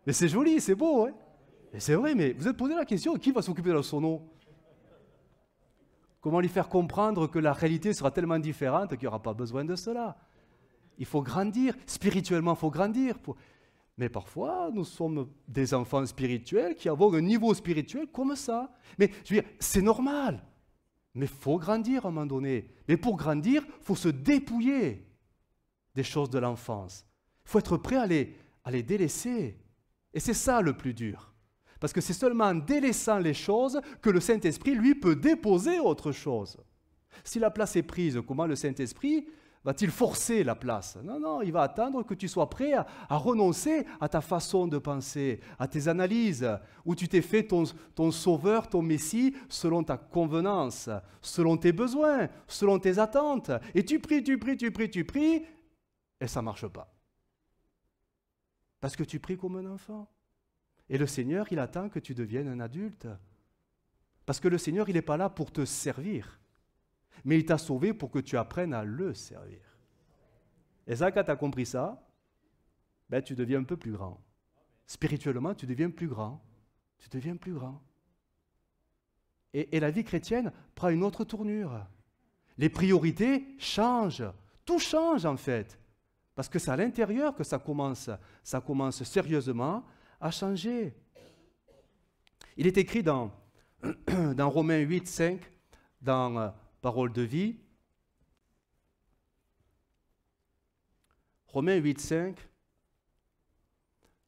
A: Mais c'est joli, c'est beau, hein? Et c'est vrai, mais vous êtes posé la question, qui va s'occuper de la sono? Comment lui faire comprendre que la réalité sera tellement différente qu'il n'y aura pas besoin de cela? Il faut grandir, spirituellement, il faut grandir. Mais parfois, nous sommes des enfants spirituels qui avons un niveau spirituel comme ça. Mais je veux dire, c'est normal. Mais il faut grandir à un moment donné. Mais pour grandir, il faut se dépouiller des choses de l'enfance. Il faut être prêt à les délaisser. Et c'est ça le plus dur. Parce que c'est seulement en délaissant les choses que le Saint-Esprit, lui, peut déposer autre chose. Si la place est prise, comment le Saint-Esprit va-t-il forcer la place? Non, non, il va attendre que tu sois prêt à renoncer à ta façon de penser, à tes analyses, où tu t'es fait ton sauveur, ton Messie, selon ta convenance, selon tes besoins, selon tes attentes. Et tu pries, et ça ne marche pas. Parce que tu pries comme un enfant. Et le Seigneur, il attend que tu deviennes un adulte. Parce que le Seigneur, il n'est pas là pour te servir. Mais il t'a sauvé pour que tu apprennes à le servir. Et ça, quand tu as compris ça, ben, tu deviens un peu plus grand. Spirituellement, tu deviens plus grand. Tu deviens plus grand. Et la vie chrétienne prend une autre tournure. Les priorités changent. Tout change en fait. Parce que c'est à l'intérieur que ça commence sérieusement à changer. Il est écrit dans Romains 8, 5, dans Parole de vie. Romains 8, 5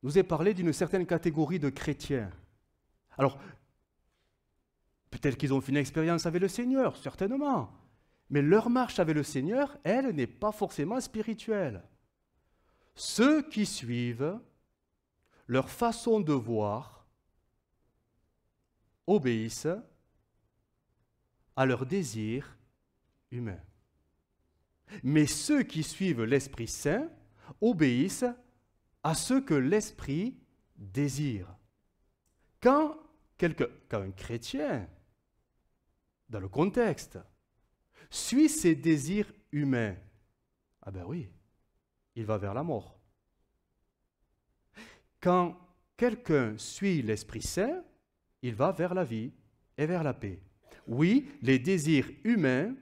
A: nous est parlé d'une certaine catégorie de chrétiens. Alors, peut-être qu'ils ont fait une expérience avec le Seigneur, certainement. Mais leur marche avec le Seigneur, elle, n'est pas forcément spirituelle. Ceux qui suivent leur façon de voir obéissent à leurs désirs humains. Mais ceux qui suivent l'Esprit Saint obéissent à ce que l'Esprit désire. Quand un chrétien, dans le contexte, suit ses désirs humains, ah ben oui, il va vers la mort. Quand quelqu'un suit l'Esprit Saint, il va vers la vie et vers la paix. Oui, les désirs humains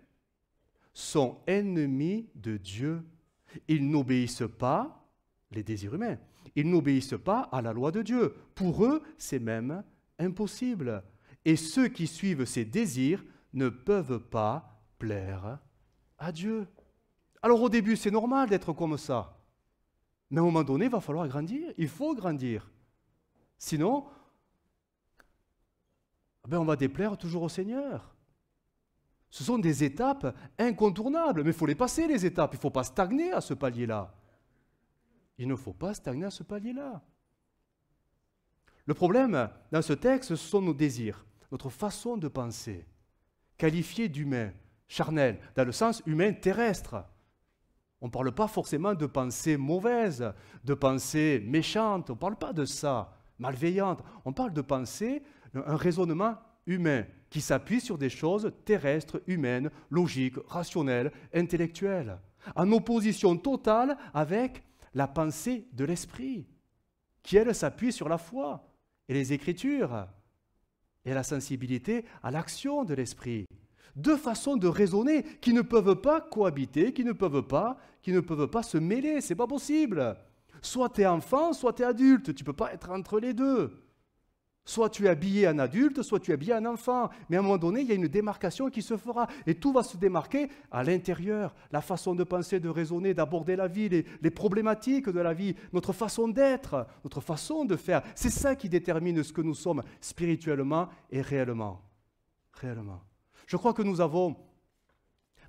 A: sont ennemis de Dieu. Ils n'obéissent pas, les désirs humains, ils n'obéissent pas à la loi de Dieu. Pour eux, c'est même impossible. Et ceux qui suivent ces désirs ne peuvent pas plaire à Dieu. Alors au début, c'est normal d'être comme ça. Mais à un moment donné, il va falloir grandir. Il faut grandir. Sinon, on va déplaire toujours au Seigneur. Ce sont des étapes incontournables, mais il faut les passer, les étapes. Il ne faut pas stagner à ce palier-là. Il ne faut pas stagner à ce palier-là. Le problème dans ce texte, ce sont nos désirs, notre façon de penser, qualifiée d'humain, charnel, dans le sens humain terrestre. On ne parle pas forcément de pensée mauvaise, de pensée méchante, on ne parle pas de ça, malveillante. On parle de pensée, un raisonnement humain qui s'appuie sur des choses terrestres, humaines, logiques, rationnelles, intellectuelles, en opposition totale avec la pensée de l'esprit. qui, elle, s'appuie sur la foi et les Écritures et la sensibilité à l'action de l'Esprit. Deux façons de raisonner qui ne peuvent pas cohabiter, qui ne peuvent pas se mêler. C'est pas possible. Soit tu es enfant, soit tu es adulte. Tu ne peux pas être entre les deux. Soit tu es habillé en adulte, soit tu es habillé en enfant. Mais à un moment donné, il y a une démarcation qui se fera. Et tout va se démarquer à l'intérieur. La façon de penser, de raisonner, d'aborder la vie, les problématiques de la vie, notre façon d'être, notre façon de faire. C'est ça qui détermine ce que nous sommes spirituellement et réellement. Réellement. Je crois que nous avons,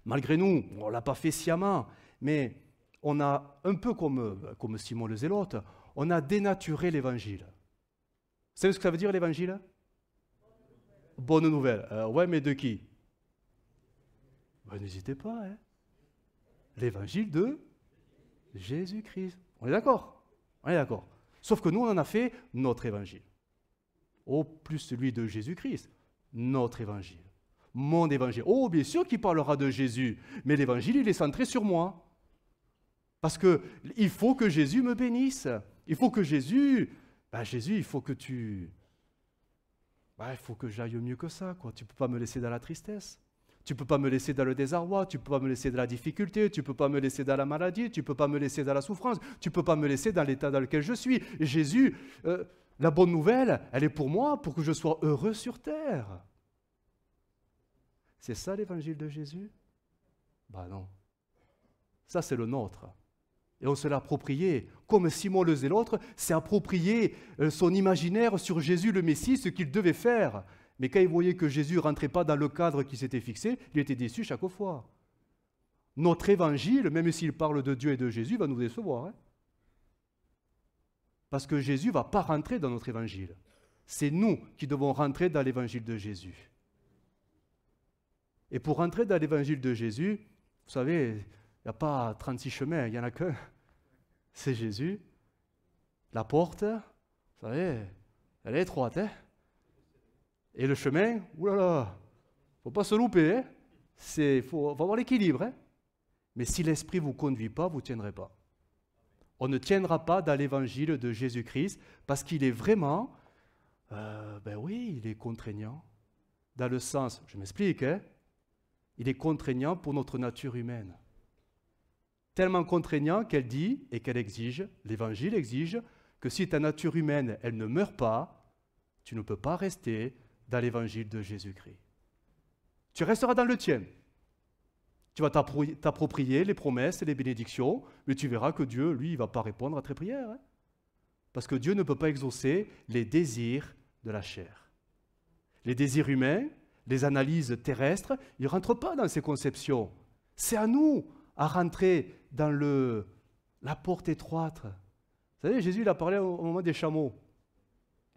A: malgré nous, on ne l'a pas fait sciemment, mais on a, un peu comme Simon le Zélote, on a dénaturé l'Évangile. Vous savez ce que ça veut dire l'Évangile? Bonne nouvelle. Ouais, mais de qui? Ben, n'hésitez pas. Hein. L'Évangile de Jésus-Christ. On est d'accord? On est d'accord. Sauf que nous, on en a fait notre Évangile. Oh, plus celui de Jésus-Christ. Notre Évangile. Mon Évangile. Oh, bien sûr qu'il parlera de Jésus, mais l'Évangile, il est centré sur moi. Parce qu'il faut que Jésus me bénisse. Il faut que Jésus, il faut que il faut que j'aille mieux que ça, quoi. Tu ne peux pas me laisser dans la tristesse. Tu ne peux pas me laisser dans le désarroi. Tu ne peux pas me laisser dans la difficulté. Tu ne peux pas me laisser dans la maladie. Tu ne peux pas me laisser dans la souffrance. Tu ne peux pas me laisser dans l'état dans lequel je suis. Et Jésus, la bonne nouvelle, elle est pour moi, pour que je sois heureux sur terre. C'est ça l'évangile de Jésus? Ben non. Ça, c'est le nôtre. Et on se l'a approprié, comme Simon le Zélote s'est approprié son imaginaire sur Jésus le Messie, ce qu'il devait faire. Mais quand il voyait que Jésus ne rentrait pas dans le cadre qui s'était fixé, il était déçu chaque fois. Notre évangile, même s'il parle de Dieu et de Jésus, va nous décevoir. Hein? Parce que Jésus ne va pas rentrer dans notre évangile. C'est nous qui devons rentrer dans l'évangile de Jésus. Et pour rentrer dans l'évangile de Jésus, vous savez, il n'y a pas 36 chemins, il n'y en a qu'un. C'est Jésus. La porte, vous savez, elle est étroite. Hein? Et le chemin, oulala, il ne faut pas se louper. Hein? Faut avoir l'équilibre. Hein? Mais si l'Esprit ne vous conduit pas, vous ne tiendrez pas. On ne tiendra pas dans l'évangile de Jésus-Christ parce qu'il est vraiment, il est contraignant. Dans le sens, je m'explique, hein? Il est contraignant pour notre nature humaine. Tellement contraignant qu'elle dit et qu'elle exige, l'Évangile exige, que si ta nature humaine, elle ne meurt pas, tu ne peux pas rester dans l'Évangile de Jésus-Christ. Tu resteras dans le tien. Tu vas t'approprier les promesses et les bénédictions, mais tu verras que Dieu, lui, il ne va pas répondre à tes prières. Hein? Parce que Dieu ne peut pas exaucer les désirs de la chair. Les désirs humains, les analyses terrestres, ils ne rentrent pas dans ces conceptions. C'est à nous à rentrer dans la porte étroite. Vous savez, Jésus il a parlé au moment des chameaux.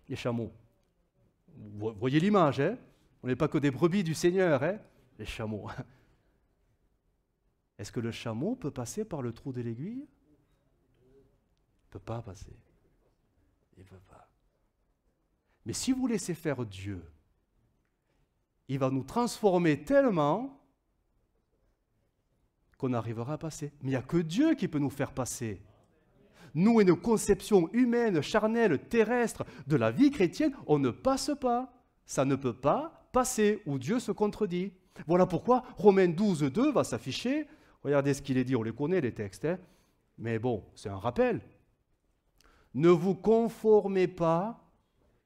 A: Les chameaux. Vous voyez l'image, hein? On n'est pas que des brebis du Seigneur, hein? Les chameaux. Est-ce que le chameau peut passer par le trou de l'aiguille? Il ne peut pas passer. Il ne peut pas. Mais si vous laissez faire Dieu, il va nous transformer tellement qu'on arrivera à passer. Mais il n'y a que Dieu qui peut nous faire passer. Nous et nos conceptions humaines, charnelles, terrestres de la vie chrétienne, on ne passe pas. Ça ne peut pas passer où Dieu se contredit. Voilà pourquoi Romains 12, 2 va s'afficher. Regardez ce qu'il est dit, on les connaît les textes. Hein. Mais bon, c'est un rappel. Ne vous conformez pas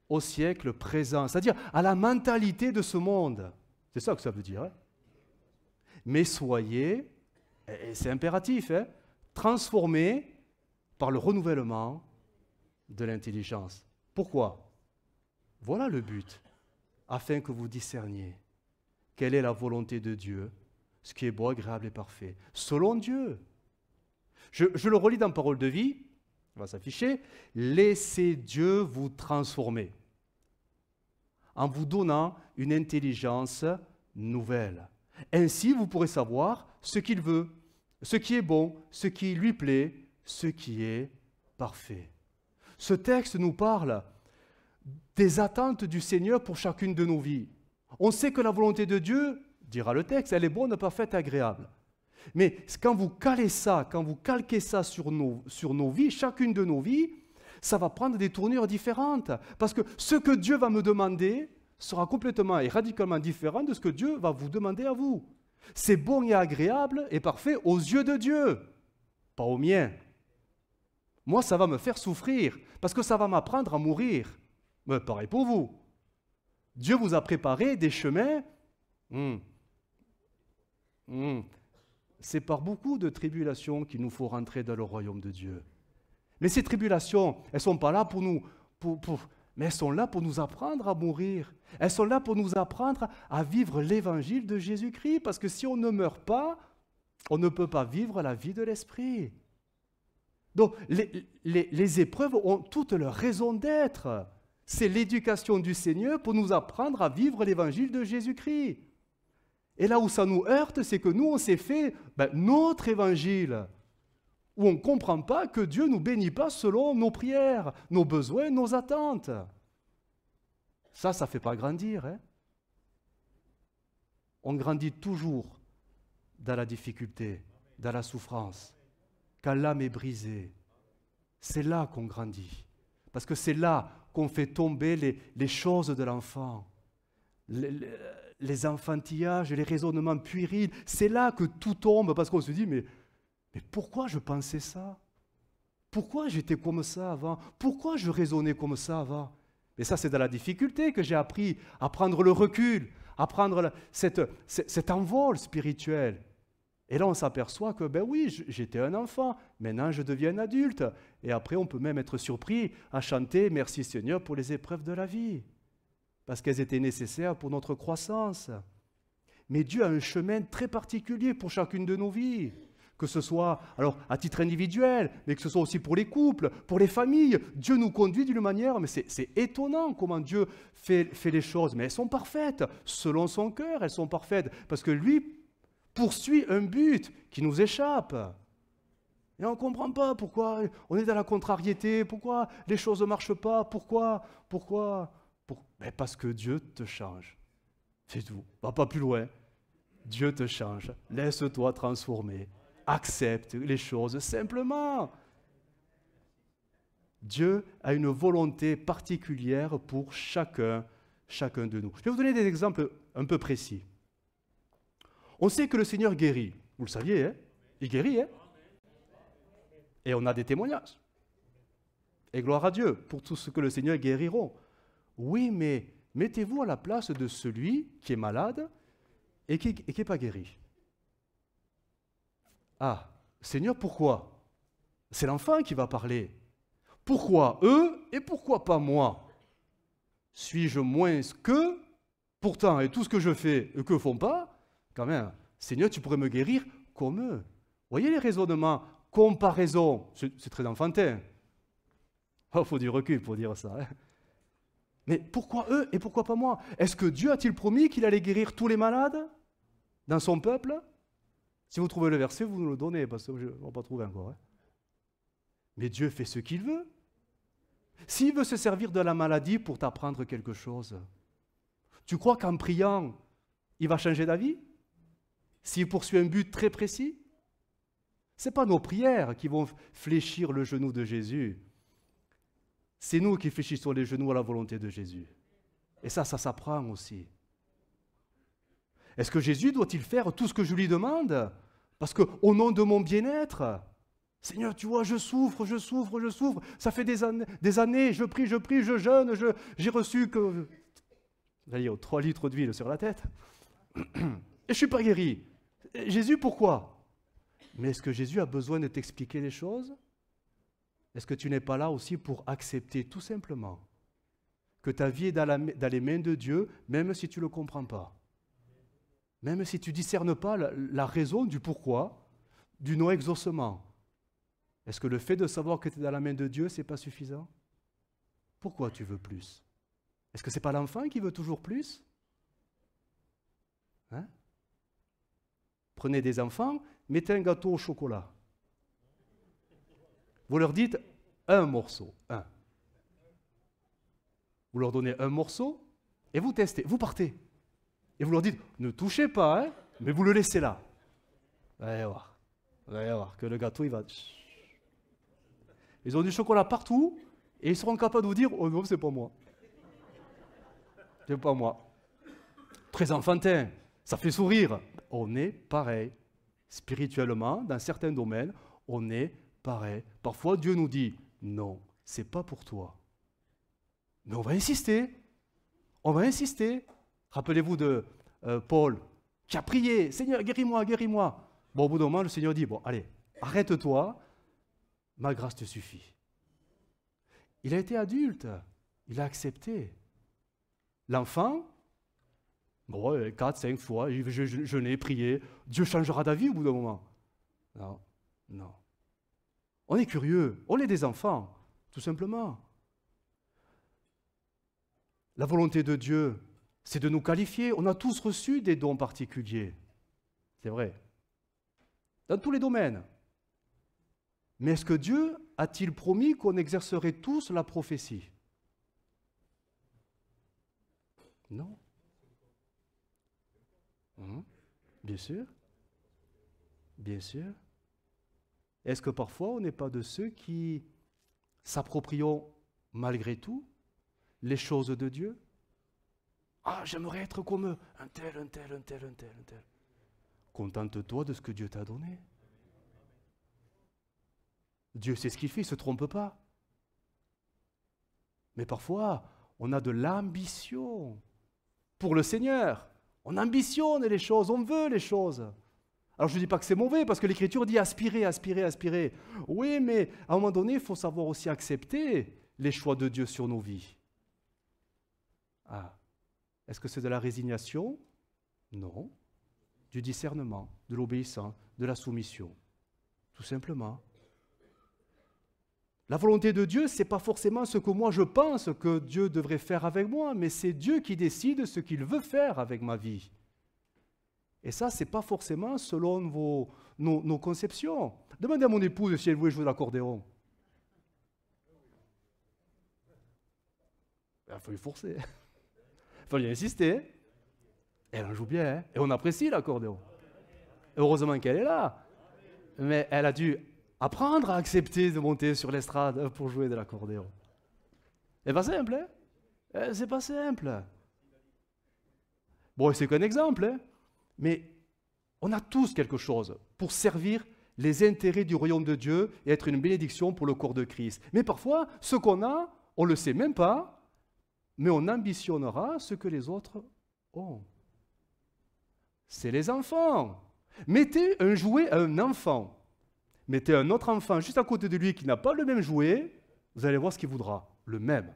A: au siècle présent, c'est-à-dire à la mentalité de ce monde. C'est ça que ça veut dire. Hein. Mais soyez, et c'est impératif, hein, transformés par le renouvellement de l'intelligence. Pourquoi? Voilà le but, afin que vous discerniez quelle est la volonté de Dieu, ce qui est beau, agréable et parfait, selon Dieu. Je le relis dans Parole de vie, il va s'afficher, laissez Dieu vous transformer en vous donnant une intelligence nouvelle. Ainsi, vous pourrez savoir ce qu'il veut, ce qui est bon, ce qui lui plaît, ce qui est parfait. Ce texte nous parle des attentes du Seigneur pour chacune de nos vies. On sait que la volonté de Dieu, dira le texte, elle est bonne, parfaite, agréable. Mais quand vous calez ça, quand vous calquez ça sur nos vies, chacune de nos vies, ça va prendre des tournures différentes. Parce que ce que Dieu va me demander sera complètement et radicalement différent de ce que Dieu va vous demander à vous. C'est bon et agréable et parfait aux yeux de Dieu, pas aux miens. Moi, ça va me faire souffrir, parce que ça va m'apprendre à mourir. Mais pareil pour vous. Dieu vous a préparé des chemins. C'est par beaucoup de tribulations qu'il nous faut rentrer dans le royaume de Dieu. Mais ces tribulations, elles ne sont pas là pour nous, mais elles sont là pour nous apprendre à mourir. Elles sont là pour nous apprendre à vivre l'évangile de Jésus-Christ, parce que si on ne meurt pas, on ne peut pas vivre la vie de l'esprit. Donc, les épreuves ont toute leur raison d'être. C'est l'éducation du Seigneur pour nous apprendre à vivre l'évangile de Jésus-Christ. Et là où ça nous heurte, c'est que nous, on s'est fait notre évangile, où on ne comprend pas que Dieu ne nous bénit pas selon nos prières, nos besoins, nos attentes. Ça ne fait pas grandir. Hein? On grandit toujours dans la difficulté, dans la souffrance. Quand l'âme est brisée, c'est là qu'on grandit. Parce que c'est là qu'on fait tomber les choses de l'enfant. Les enfantillages, les raisonnements puérils, c'est là que tout tombe, parce qu'on se dit, mais pourquoi je pensais ça? Pourquoi j'étais comme ça avant? Pourquoi je raisonnais comme ça avant? Mais ça, c'est dans la difficulté que j'ai appris à prendre le recul, à prendre cet envol spirituel. Et là, on s'aperçoit que, oui, j'étais un enfant, maintenant je deviens un adulte. Et après, on peut même être surpris à chanter « Merci Seigneur pour les épreuves de la vie », parce qu'elles étaient nécessaires pour notre croissance. Mais Dieu a un chemin très particulier pour chacune de nos vies, que ce soit alors à titre individuel, mais que ce soit aussi pour les couples, pour les familles. Dieu nous conduit d'une manière, mais c'est étonnant comment Dieu fait les choses. Mais elles sont parfaites, selon son cœur, elles sont parfaites, parce que lui poursuit un but qui nous échappe. Et on ne comprend pas pourquoi on est dans la contrariété, pourquoi les choses ne marchent pas, pourquoi parce que Dieu te change. C'est tout. Va pas plus loin. Dieu te change. Laisse-toi transformer. Accepte les choses simplement. Dieu a une volonté particulière pour chacun de nous. Je vais vous donner des exemples un peu précis. On sait que le Seigneur guérit. Vous le saviez, hein? Il guérit, hein? Et on a des témoignages. Et gloire à Dieu pour tout ce que le Seigneur guériront. Oui, mais mettez-vous à la place de celui qui est malade et qui n'est pas guéri. Ah, Seigneur, pourquoi? C'est l'enfant qui va parler. Pourquoi eux et pourquoi pas moi? Suis-je moins qu'eux? Pourtant, et tout ce que je fais, eux que font pas? Quand même, Seigneur, tu pourrais me guérir comme eux. Voyez les raisonnements, comparaison, c'est très enfantin. Il faut du recul pour dire ça. Hein. Mais pourquoi eux et pourquoi pas moi? Est-ce que Dieu a-t-il promis qu'il allait guérir tous les malades dans son peuple? Si vous trouvez le verset, vous nous le donnez, parce que je ne vais pas trouver encore. Hein. Mais Dieu fait ce qu'il veut. S'il veut se servir de la maladie pour t'apprendre quelque chose, tu crois qu'en priant, il va changer d'avis? S'il poursuit un but très précis? Ce n'est pas nos prières qui vont fléchir le genou de Jésus. C'est nous qui fléchissons les genoux à la volonté de Jésus. Et ça s'apprend aussi. Est-ce que Jésus doit-il faire tout ce que je lui demande? Parce qu'au nom de mon bien-être, Seigneur, tu vois, je souffre. Ça fait des années, je prie, je jeûne, j'ai reçu que... D'ailleurs, 3 litres d'huile sur la tête. Et je ne suis pas guéri. Jésus, pourquoi? Mais est-ce que Jésus a besoin de t'expliquer les choses? Est-ce que tu n'es pas là aussi pour accepter tout simplement que ta vie est dans les mains de Dieu, même si tu ne le comprends pas? Même si tu ne discernes pas la raison du pourquoi, du non-exaucement. Est-ce que le fait de savoir que tu es dans la main de Dieu, ce n'est pas suffisant? Pourquoi tu veux plus? Est-ce que ce n'est pas l'enfant qui veut toujours plus? Hein? Prenez des enfants, mettez un gâteau au chocolat. Vous leur dites un morceau, un. Vous leur donnez un morceau et vous testez, vous partez. Et vous leur dites, ne touchez pas, hein, mais vous le laissez là. Vous allez voir que le gâteau, il va... Ils ont du chocolat partout, Et ils seront capables de vous dire, oh non, c'est pas moi. C'est pas moi. Très enfantin, ça fait sourire. On est pareil. Spirituellement, dans certains domaines, on est pareil. Parfois, Dieu nous dit, non, c'est pas pour toi. Mais on va insister. On va insister. Rappelez-vous de Paul, qui a prié, Seigneur, guéris-moi, guéris-moi. Bon, au bout d'un moment, le Seigneur dit, bon, allez, arrête-toi, ma grâce te suffit. Il a été adulte, il a accepté. L'enfant, bon, 4, 5 fois, je n'ai prié, Dieu changera d'avis au bout d'un moment. Non, non. On est curieux, on est des enfants, tout simplement. La volonté de Dieu, c'est de nous qualifier. On a tous reçu des dons particuliers. C'est vrai. Dans tous les domaines. Mais est-ce que Dieu a-t-il promis qu'on exercerait tous la prophétie? Non. Bien sûr. Bien sûr. Est-ce que parfois on n'est pas de ceux qui s'approprions malgré tout les choses de Dieu? Ah, j'aimerais être comme un tel, un tel, un tel, un tel, un tel. Contente-toi de ce que Dieu t'a donné. Dieu sait ce qu'il fait, il ne se trompe pas. Mais parfois, on a de l'ambition pour le Seigneur. On ambitionne les choses, on veut les choses. Alors je ne dis pas que c'est mauvais, parce que l'Écriture dit aspirer, aspirer, aspirer. Oui, mais à un moment donné, il faut savoir aussi accepter les choix de Dieu sur nos vies. Ah, est-ce que c'est de la résignation? Non. Du discernement, de l'obéissance, de la soumission. Tout simplement. La volonté de Dieu, ce n'est pas forcément ce que moi je pense que Dieu devrait faire avec moi, mais c'est Dieu qui décide ce qu'il veut faire avec ma vie. Et ça, ce n'est pas forcément selon nos conceptions. Demandez à mon épouse si elle voulait jouer de l'accordéon. Il faut y forcer. Il faut y insister. Elle en joue bien, hein, et on apprécie l'accordéon. Heureusement qu'elle est là. Mais elle a dû apprendre à accepter de monter sur l'estrade pour jouer de l'accordéon. C'est pas simple, hein? C'est pas simple. Bon, c'est qu'un exemple, hein? Mais on a tous quelque chose pour servir les intérêts du royaume de Dieu et être une bénédiction pour le corps de Christ. Mais parfois, ce qu'on a, on ne le sait même pas, mais on ambitionnera ce que les autres ont. C'est les enfants. Mettez un jouet à un enfant. Mettez un autre enfant juste à côté de lui qui n'a pas le même jouet, vous allez voir ce qu'il voudra, le même.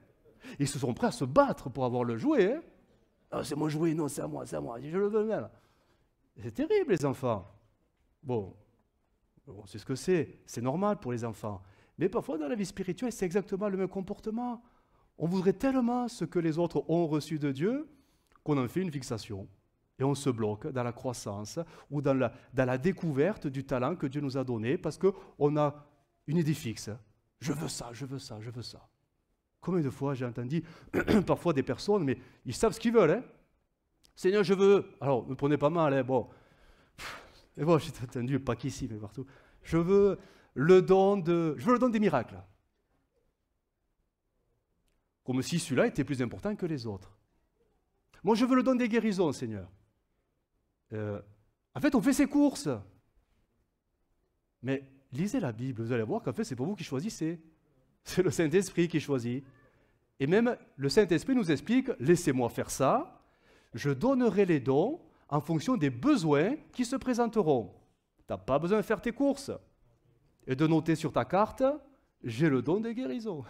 A: Ils se sont prêts à se battre pour avoir le jouet. Hein? Ah, c'est mon jouet, non, c'est à moi, je le veux même. C'est terrible, les enfants. Bon, c'est ce que c'est normal pour les enfants. Mais parfois, dans la vie spirituelle, c'est exactement le même comportement. On voudrait tellement ce que les autres ont reçu de Dieu qu'on en fait une fixation. Et on se bloque dans la croissance ou dans la découverte du talent que Dieu nous a donné parce qu'on a une idée fixe. Je veux ça, je veux ça, je veux ça. Combien de fois j'ai entendu parfois des personnes, mais ils savent ce qu'ils veulent. Hein? Seigneur, je veux... Alors, ne prenez pas mal, hein, bon. Mais bon, j'ai entendu, pas qu'ici, mais partout. Je veux le don des miracles. Comme si celui-là était plus important que les autres. Moi, je veux le don des guérisons, Seigneur. En fait, on fait ses courses. Mais lisez la Bible, vous allez voir qu'en fait, c'est pas vous qui choisissez. C'est le Saint-Esprit qui choisit. Et même, le Saint-Esprit nous explique, laissez-moi faire ça, je donnerai les dons en fonction des besoins qui se présenteront. Tu n'as pas besoin de faire tes courses et de noter sur ta carte, j'ai le don des guérisons.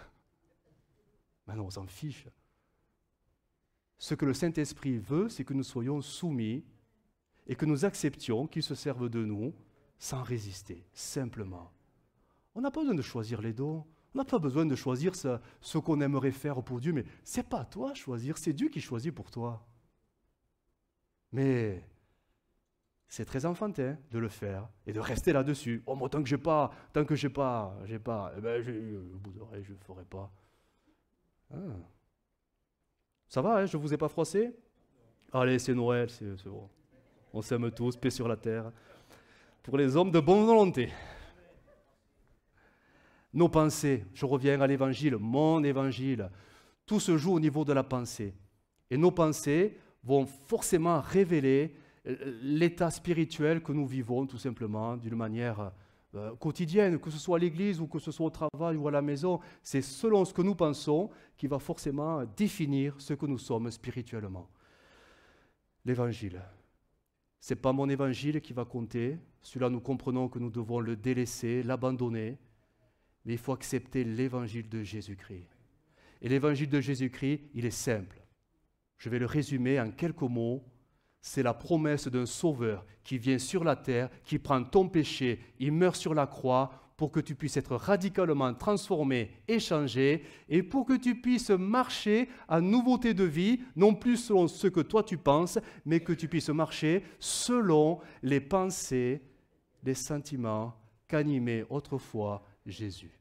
A: Maintenant, on s'en fiche. Ce que le Saint-Esprit veut, c'est que nous soyons soumis et que nous acceptions qu'il se serve de nous sans résister, simplement. On n'a pas besoin de choisir les dons, on n'a pas besoin de choisir ce qu'on aimerait faire pour Dieu, mais ce n'est pas à toi de choisir, c'est Dieu qui choisit pour toi. Mais c'est très enfantin de le faire et de rester là-dessus. Oh, moi, tant que j'ai pas, eh ben, le bout d'oreille, je ne le ferai pas. Ah. Ça va, hein, je ne vous ai pas froissé? Allez, c'est Noël, c'est bon. On s'aime tous, paix sur la terre. Pour les hommes de bonne volonté. Nos pensées, je reviens à l'évangile, mon évangile, tout se joue au niveau de la pensée. Et nos pensées vont forcément révéler l'état spirituel que nous vivons tout simplement d'une manière quotidienne, que ce soit à l'église ou que ce soit au travail ou à la maison. C'est selon ce que nous pensons qui va forcément définir ce que nous sommes spirituellement. L'évangile. Ce n'est pas mon évangile qui va compter. Celui-là, nous comprenons que nous devons le délaisser, l'abandonner. Mais il faut accepter l'évangile de Jésus-Christ. Et l'évangile de Jésus-Christ, il est simple. Je vais le résumer en quelques mots. C'est la promesse d'un sauveur qui vient sur la terre, qui prend ton péché, il meurt sur la croix pour que tu puisses être radicalement transformé et changé, et pour que tu puisses marcher en nouveauté de vie, non plus selon ce que toi tu penses, mais que tu puisses marcher selon les pensées, les sentiments qu'animait autrefois Jésus.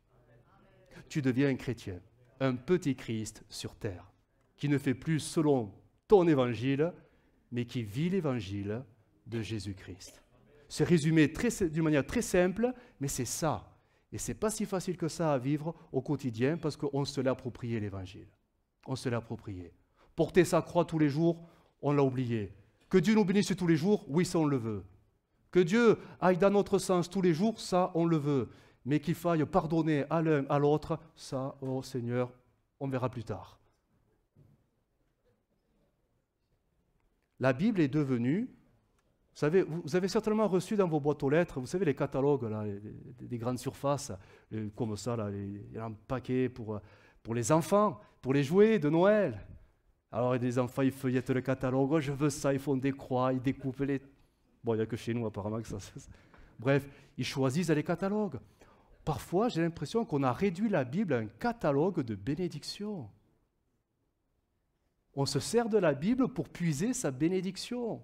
A: Tu deviens un chrétien, un petit Christ sur terre, qui ne fait plus selon ton évangile, mais qui vit l'évangile de Jésus-Christ. C'est résumé d'une manière très simple, mais c'est ça. Et ce n'est pas si facile que ça à vivre au quotidien parce qu'on se l'est approprié l'évangile. On se l'est approprié. Porter sa croix tous les jours, on l'a oublié. Que Dieu nous bénisse tous les jours, oui, ça on le veut. Que Dieu aille dans notre sens tous les jours, ça on le veut. Mais qu'il faille pardonner à l'un, à l'autre, ça, oh Seigneur, on verra plus tard. La Bible est devenue, vous avez certainement reçu dans vos boîtes aux lettres, vous savez les catalogues là, des grandes surfaces, comme ça, là, il y a un paquet pour les enfants, pour les jouets de Noël. Alors les enfants, ils feuillettent le catalogue, oh, je veux ça, ils font des croix, ils découpent les... Bon, il n'y a que chez nous apparemment que ça... Bref, ils choisissent les catalogues. Parfois, j'ai l'impression qu'on a réduit la Bible à un catalogue de bénédictions. On se sert de la Bible pour puiser sa bénédiction.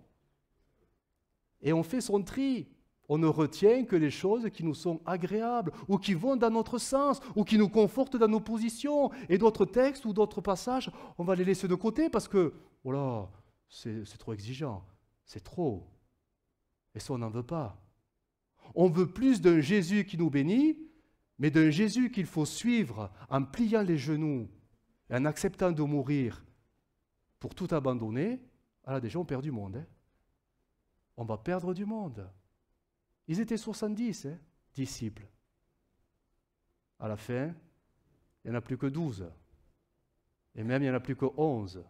A: Et on fait son tri. On ne retient que les choses qui nous sont agréables, ou qui vont dans notre sens, ou qui nous confortent dans nos positions. Et d'autres textes ou d'autres passages, on va les laisser de côté parce que, voilà, c'est trop exigeant, c'est trop. Et ça, on n'en veut pas. On veut plus d'un Jésus qui nous bénit, mais d'un Jésus qu'il faut suivre en pliant les genoux et en acceptant de mourir pour tout abandonner. Alors déjà, on perd du monde. Hein. On va perdre du monde. Ils étaient 70, disciples. À la fin, il n'y en a plus que 12. Et même, il n'y en a plus que 11.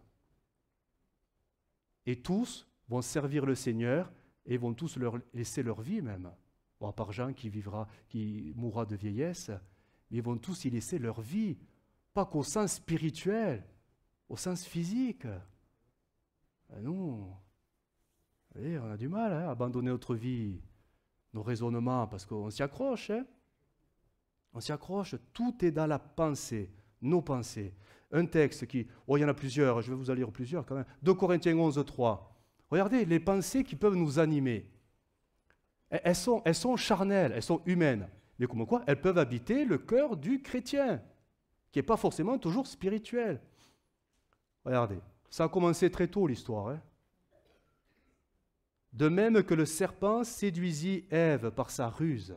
A: Et tous vont servir le Seigneur et vont tous leur laisser leur vie même. Bon, à part Jean qui mourra de vieillesse, mais ils vont tous y laisser leur vie. Pas qu'au sens spirituel, au sens physique. Et nous, voyez, on a du mal à abandonner notre vie, nos raisonnements, parce qu'on s'y accroche. Hein. On s'y accroche. Tout est dans la pensée, nos pensées. Un texte qui... Oh, il y en a plusieurs, je vais vous en lire plusieurs quand même. 2 Corinthiens 11, 3. Regardez, les pensées qui peuvent nous animer. Elles sont charnelles, elles sont humaines. Mais comme quoi, elles peuvent habiter le cœur du chrétien, qui n'est pas forcément toujours spirituel. Regardez, ça a commencé très tôt l'histoire. Hein. De même que le serpent séduisit Ève par sa ruse,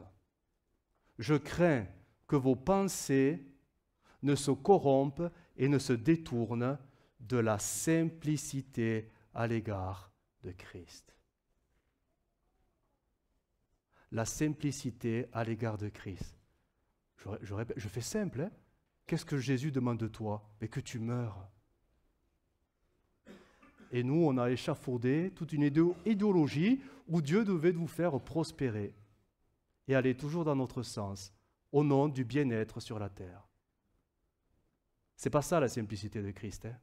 A: je crains que vos pensées ne se corrompent et ne se détournent de la simplicité à l'égard de Christ. La simplicité à l'égard de Christ. Je fais simple, hein? Qu'est-ce que Jésus demande de toi? Mais que tu meurs. Et nous, on a échafaudé toute une idéologie où Dieu devait nous faire prospérer et aller toujours dans notre sens, au nom du bien-être sur la terre. C'est pas ça la simplicité de Christ. Hein?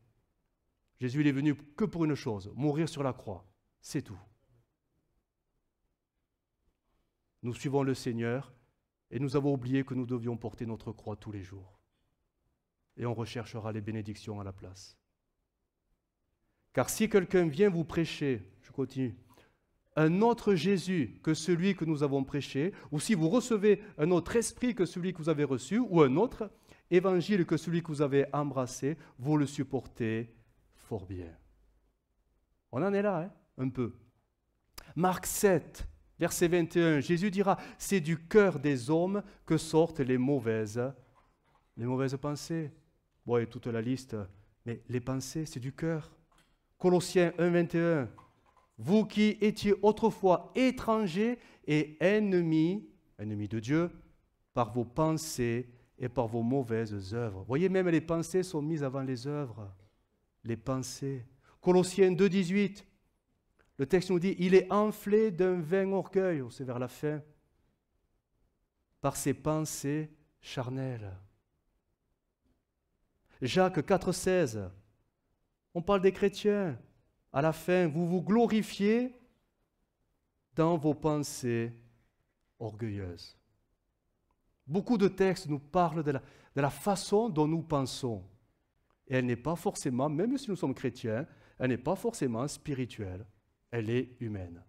A: Jésus il est venu que pour une chose, mourir sur la croix. C'est tout. Nous suivons le Seigneur et nous avons oublié que nous devions porter notre croix tous les jours. Et on recherchera les bénédictions à la place. Car si quelqu'un vient vous prêcher, je continue, un autre Jésus que celui que nous avons prêché, ou si vous recevez un autre esprit que celui que vous avez reçu, ou un autre évangile que celui que vous avez embrassé, vous le supportez fort bien. On en est là, hein, un peu. Marc 7, Verset 21, Jésus dira, c'est du cœur des hommes que sortent les mauvaises pensées. Bon, et toute la liste, mais les pensées, c'est du cœur. Colossiens 1, 21, vous qui étiez autrefois étrangers et ennemis de Dieu, par vos pensées et par vos mauvaises œuvres. Vous voyez, même les pensées sont mises avant les œuvres. Les pensées. Colossiens 2, 18, le texte nous dit, il est enflé d'un vain orgueil, c'est vers la fin, par ses pensées charnelles. Jacques 4, 16, on parle des chrétiens. À la fin, vous vous glorifiez dans vos pensées orgueilleuses. Beaucoup de textes nous parlent de la façon dont nous pensons. Et elle n'est pas forcément, même si nous sommes chrétiens, elle n'est pas forcément spirituelle. Elle est humaine.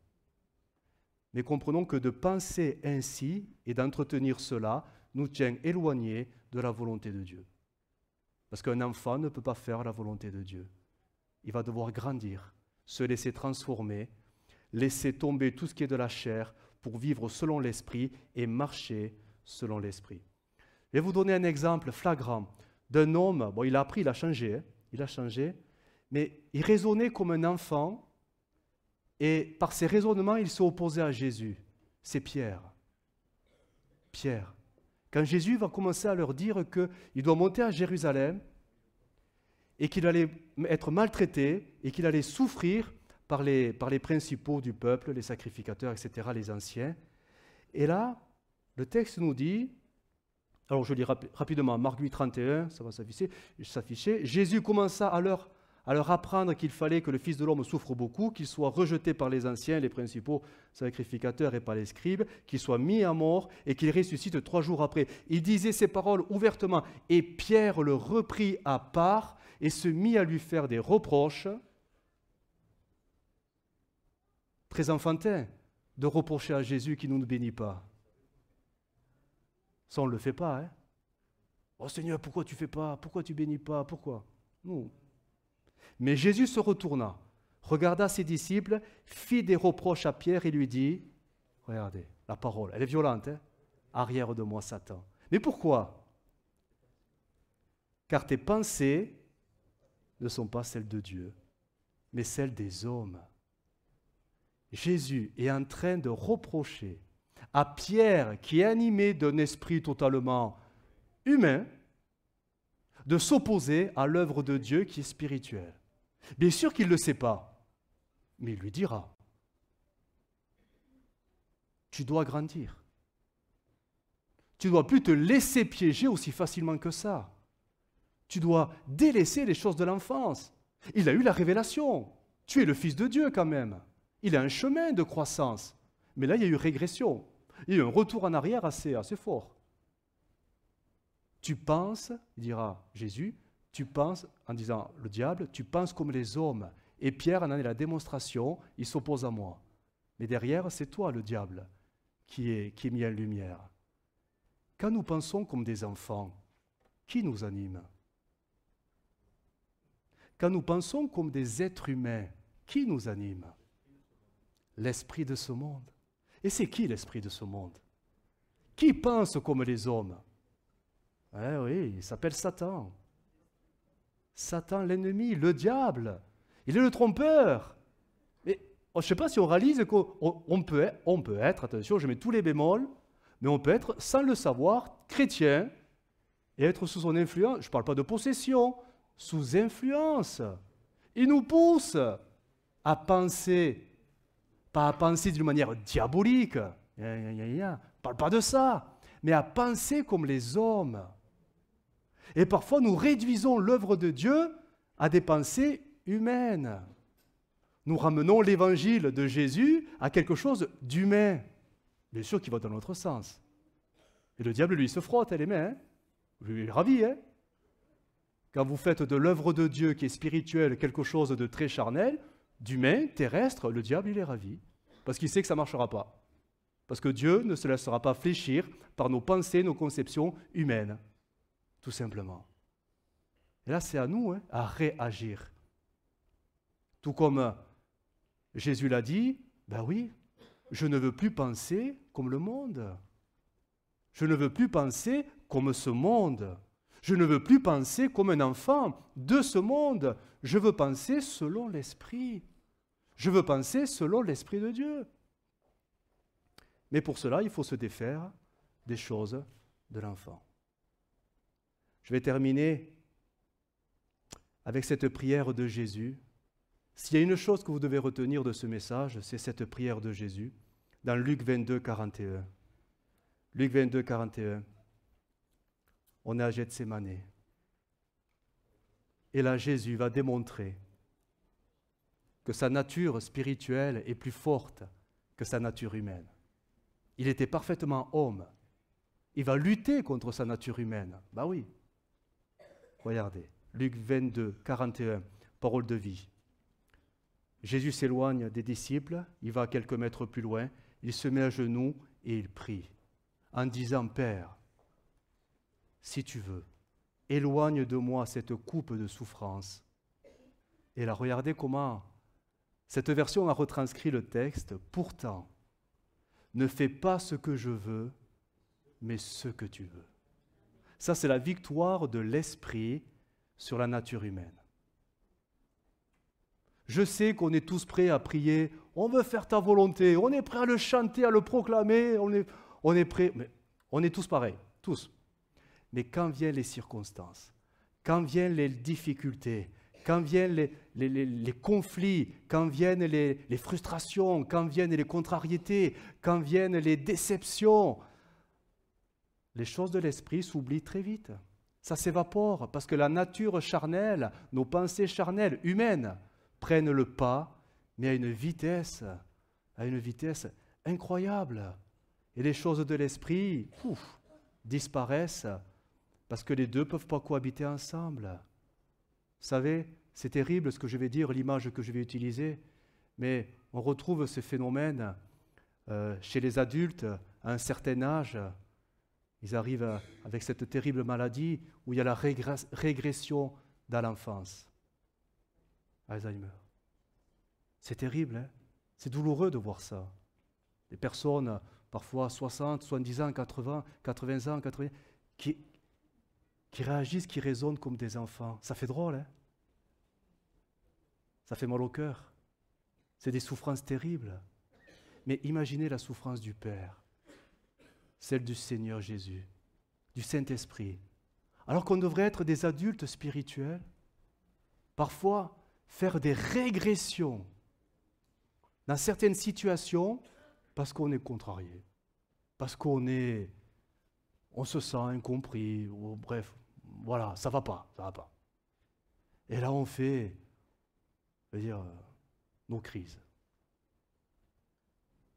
A: Mais comprenons que de penser ainsi et d'entretenir cela nous tient éloignés de la volonté de Dieu. Parce qu'un enfant ne peut pas faire la volonté de Dieu. Il va devoir grandir, se laisser transformer, laisser tomber tout ce qui est de la chair pour vivre selon l'esprit et marcher selon l'esprit. Je vais vous donner un exemple flagrant d'un homme, bon, il a appris, il a changé, mais il raisonnait comme un enfant et par ses raisonnements, il s'est opposé à Jésus. C'est Pierre. Pierre. Quand Jésus va commencer à leur dire qu'il doit monter à Jérusalem et qu'il allait être maltraité et qu'il allait souffrir par les principaux du peuple, les sacrificateurs, etc., les anciens. Et là, le texte nous dit, alors je lis rapidement, Marc 8, 31, ça va s'afficher. Jésus commença à leur apprendre qu'il fallait que le Fils de l'homme souffre beaucoup, qu'il soit rejeté par les anciens, les principaux sacrificateurs et par les scribes, qu'il soit mis à mort et qu'il ressuscite 3 jours après. Il disait ces paroles ouvertement et Pierre le reprit à part et se mit à lui faire des reproches. Très enfantin de reprocher à Jésus qui ne nous bénit pas. Ça, on ne le fait pas. Hein? Oh Seigneur, pourquoi tu ne fais pas? Pourquoi tu ne bénis pas? Pourquoi? Non. Mais Jésus se retourna, regarda ses disciples, fit des reproches à Pierre et lui dit, regardez, la parole, elle est violente, hein? Arrière de moi, Satan. Mais pourquoi? Car tes pensées ne sont pas celles de Dieu, mais celles des hommes. Jésus est en train de reprocher à Pierre, qui est animé d'un esprit totalement humain, de s'opposer à l'œuvre de Dieu qui est spirituelle. Bien sûr qu'il ne le sait pas, mais il lui dira, tu dois grandir. Tu ne dois plus te laisser piéger aussi facilement que ça. Tu dois délaisser les choses de l'enfance. Il a eu la révélation. Tu es le Fils de Dieu quand même. Il a un chemin de croissance. Mais là, il y a eu régression. Il y a eu un retour en arrière assez fort. Tu penses, dira Jésus, tu penses, en disant le diable, tu penses comme les hommes. Et Pierre en est la démonstration, il s'oppose à moi. Mais derrière, c'est toi le diable qui est mis en lumière. Quand nous pensons comme des enfants, qui nous anime? Quand nous pensons comme des êtres humains, qui nous anime? L'esprit de ce monde. Et c'est qui l'esprit de ce monde? Qui pense comme les hommes? Oui, il s'appelle Satan. Satan, l'ennemi, le diable. Il est le trompeur. Mais je ne sais pas si on réalise qu'on peut être, attention, je mets tous les bémols, mais on peut être, sans le savoir, chrétien et être sous son influence. Je ne parle pas de possession, sous influence. Il nous pousse à penser, pas à penser d'une manière diabolique, on ne parle pas de ça, mais à penser comme les hommes. Et parfois, nous réduisons l'œuvre de Dieu à des pensées humaines. Nous ramenons l'évangile de Jésus à quelque chose d'humain. Bien sûr qu'il va dans l'autre sens. Et le diable, lui, se frotte les mains. Hein? Lui, il est ravi. Hein? Quand vous faites de l'œuvre de Dieu qui est spirituelle quelque chose de très charnel, d'humain, terrestre, le diable, il est ravi. Parce qu'il sait que ça ne marchera pas. Parce que Dieu ne se laissera pas fléchir par nos pensées, nos conceptions humaines. Tout simplement. Et là, c'est à nous à réagir. Tout comme Jésus l'a dit, ben oui, Je ne veux plus penser comme le monde. Je ne veux plus penser comme ce monde. Je ne veux plus penser comme un enfant de ce monde. Je veux penser selon l'Esprit. Je veux penser selon l'Esprit de Dieu. Mais pour cela, il faut se défaire des choses de l'enfant. Je vais terminer avec cette prière de Jésus. S'il y a une chose que vous devez retenir de ce message, c'est cette prière de Jésus dans Luc 22, 41. Luc 22, 41. On est à Gethsémane. Et là, Jésus va démontrer que sa nature spirituelle est plus forte que sa nature humaine. Il était parfaitement homme. Il va lutter contre sa nature humaine. Ben oui. Regardez, Luc 22, 41, parole de vie. Jésus s'éloigne des disciples, il va quelques mètres plus loin, il se met à genoux et il prie, en disant, Père, si tu veux, éloigne de moi cette coupe de souffrance. Et là, regardez comment cette version a retranscrit le texte. Pourtant, ne fais pas ce que je veux, mais ce que tu veux. Ça, c'est la victoire de l'esprit sur la nature humaine. Je sais qu'on est tous prêts à prier, on veut faire ta volonté, on est prêt à le chanter, à le proclamer, on est prêt, mais on est tous pareils, tous. Mais quand viennent les circonstances, quand viennent les difficultés, quand viennent les conflits, quand viennent les frustrations, quand viennent les contrariétés, quand viennent les déceptions, les choses de l'esprit s'oublient très vite. Ça s'évapore parce que la nature charnelle, nos pensées charnelles, humaines, prennent le pas, mais à une vitesse incroyable. Et les choses de l'esprit disparaissent parce que les deux ne peuvent pas cohabiter ensemble. Vous savez, c'est terrible ce que je vais dire, l'image que je vais utiliser, mais on retrouve ce phénomène chez les adultes à un certain âge. Ils arrivent avec cette terrible maladie où il y a la régression dans l'enfance. Alzheimer. C'est terrible, hein? C'est douloureux de voir ça. Des personnes, parfois 60, 70 ans, 80 ans, qui réagissent, qui raisonnent comme des enfants. Ça fait drôle, hein? Ça fait mal au cœur. C'est des souffrances terribles. Mais imaginez la souffrance du Père, celle du Seigneur Jésus, du Saint-Esprit. Alors qu'on devrait être des adultes spirituels, parfois faire des régressions dans certaines situations parce qu'on est contrarié, parce qu'on se sent incompris, ou bref, voilà, ça va pas. Et là, on fait, nos crises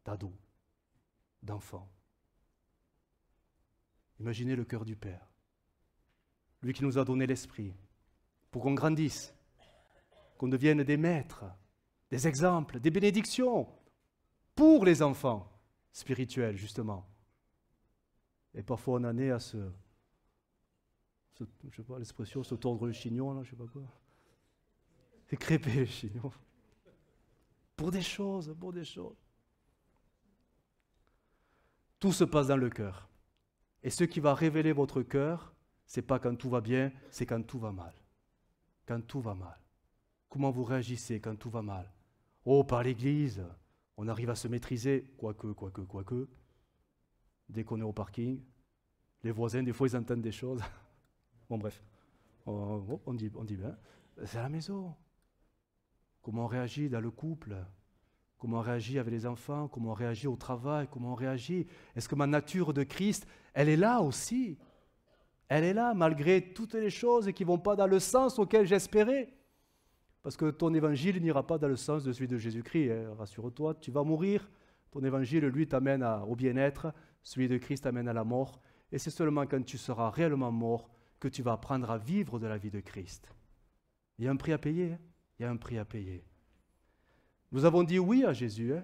A: d'ados, d'enfants. Imaginez le cœur du Père, lui qui nous a donné l'esprit, pour qu'on grandisse, qu'on devienne des maîtres, des exemples, des bénédictions pour les enfants spirituels, justement. Et parfois on en est à je sais pas l'expression, se tordre le chignon, là, je sais pas quoi. C'est crêper le chignon. Pour des choses. Tout se passe dans le cœur. Et ce qui va révéler votre cœur, c'est pas quand tout va bien, c'est quand tout va mal. Quand tout va mal. Comment vous réagissez quand tout va mal? Oh, par l'Église, on arrive à se maîtriser, quoique. Dès qu'on est au parking, les voisins, des fois, ils entendent des choses. Bon, bref, on dit bien. C'est à la maison. Comment on réagit dans le couple? Comment on réagit avec les enfants? Comment on réagit au travail? Comment on réagit? Est-ce que ma nature de Christ, elle est là aussi? Elle est là, malgré toutes les choses qui ne vont pas dans le sens auquel j'espérais. Parce que ton évangile n'ira pas dans le sens de celui de Jésus-Christ. Hein. Rassure-toi, tu vas mourir. Ton évangile, lui, t'amène au bien-être. Celui de Christ t'amène à la mort. Et c'est seulement quand tu seras réellement mort que tu vas apprendre à vivre de la vie de Christ. Il y a un prix à payer. Hein. Il y a un prix à payer. Nous avons dit oui à Jésus. Hein.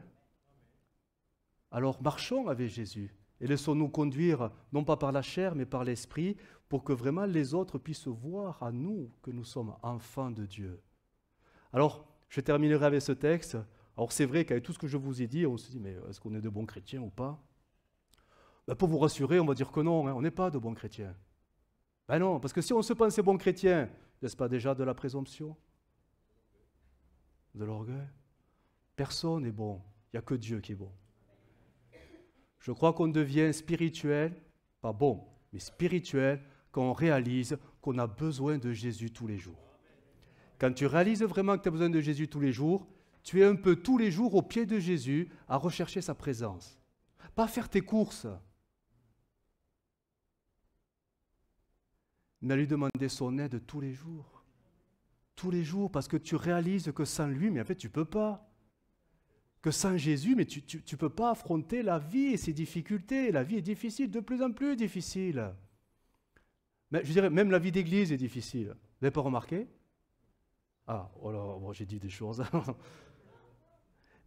A: Alors marchons avec Jésus. Et laissons-nous conduire, non pas par la chair, mais par l'esprit, pour que vraiment les autres puissent voir à nous que nous sommes enfants de Dieu. Alors, je terminerai avec ce texte. Alors c'est vrai qu'avec tout ce que je vous ai dit, on se dit, mais est-ce qu'on est de bons chrétiens ou pas? Ben, pour vous rassurer, on va dire que non, hein, on n'est pas de bons chrétiens. Ben non, parce que si on se pensait bons chrétiens, n'est-ce pas déjà de la présomption? De l'orgueil? Personne n'est bon, il n'y a que Dieu qui est bon. Je crois qu'on devient spirituel, pas bon, mais spirituel, quand on réalise qu'on a besoin de Jésus tous les jours. Quand tu réalises vraiment que tu as besoin de Jésus tous les jours, tu es un peu tous les jours au pied de Jésus à rechercher sa présence. Pas faire tes courses, mais à lui demander son aide tous les jours. Tous les jours, parce que tu réalises que sans lui, mais en fait, tu ne peux pas. Que sans Jésus, mais tu ne peux pas affronter la vie et ses difficultés. La vie est difficile, de plus en plus difficile. Mais je dirais, même la vie d'église est difficile. Vous n'avez pas remarqué? Ah, alors, bon, j'ai dit des choses.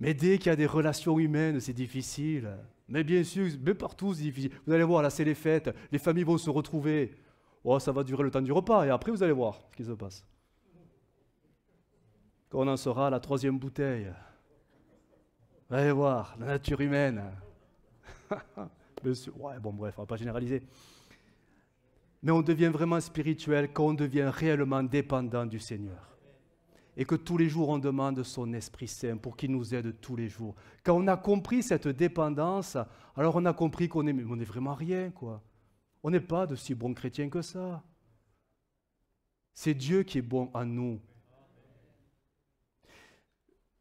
A: Mais dès qu'il y a des relations humaines, c'est difficile. Mais bien sûr, mais partout, c'est difficile. Vous allez voir, là, c'est les fêtes. Les familles vont se retrouver. Oh, ça va durer le temps du repas. Et après, vous allez voir ce qui se passe. Quand on en sera à la 3e bouteille, vous allez voir, la nature humaine. Ouais, bon, bref, on ne va pas généraliser. Mais on devient vraiment spirituel quand on devient réellement dépendant du Seigneur. Et que tous les jours, on demande son Esprit Saint pour qu'il nous aide tous les jours. Quand on a compris cette dépendance, alors on a compris qu'on est vraiment rien, quoi. On n'est pas de si bons chrétiens que ça. C'est Dieu qui est bon en nous.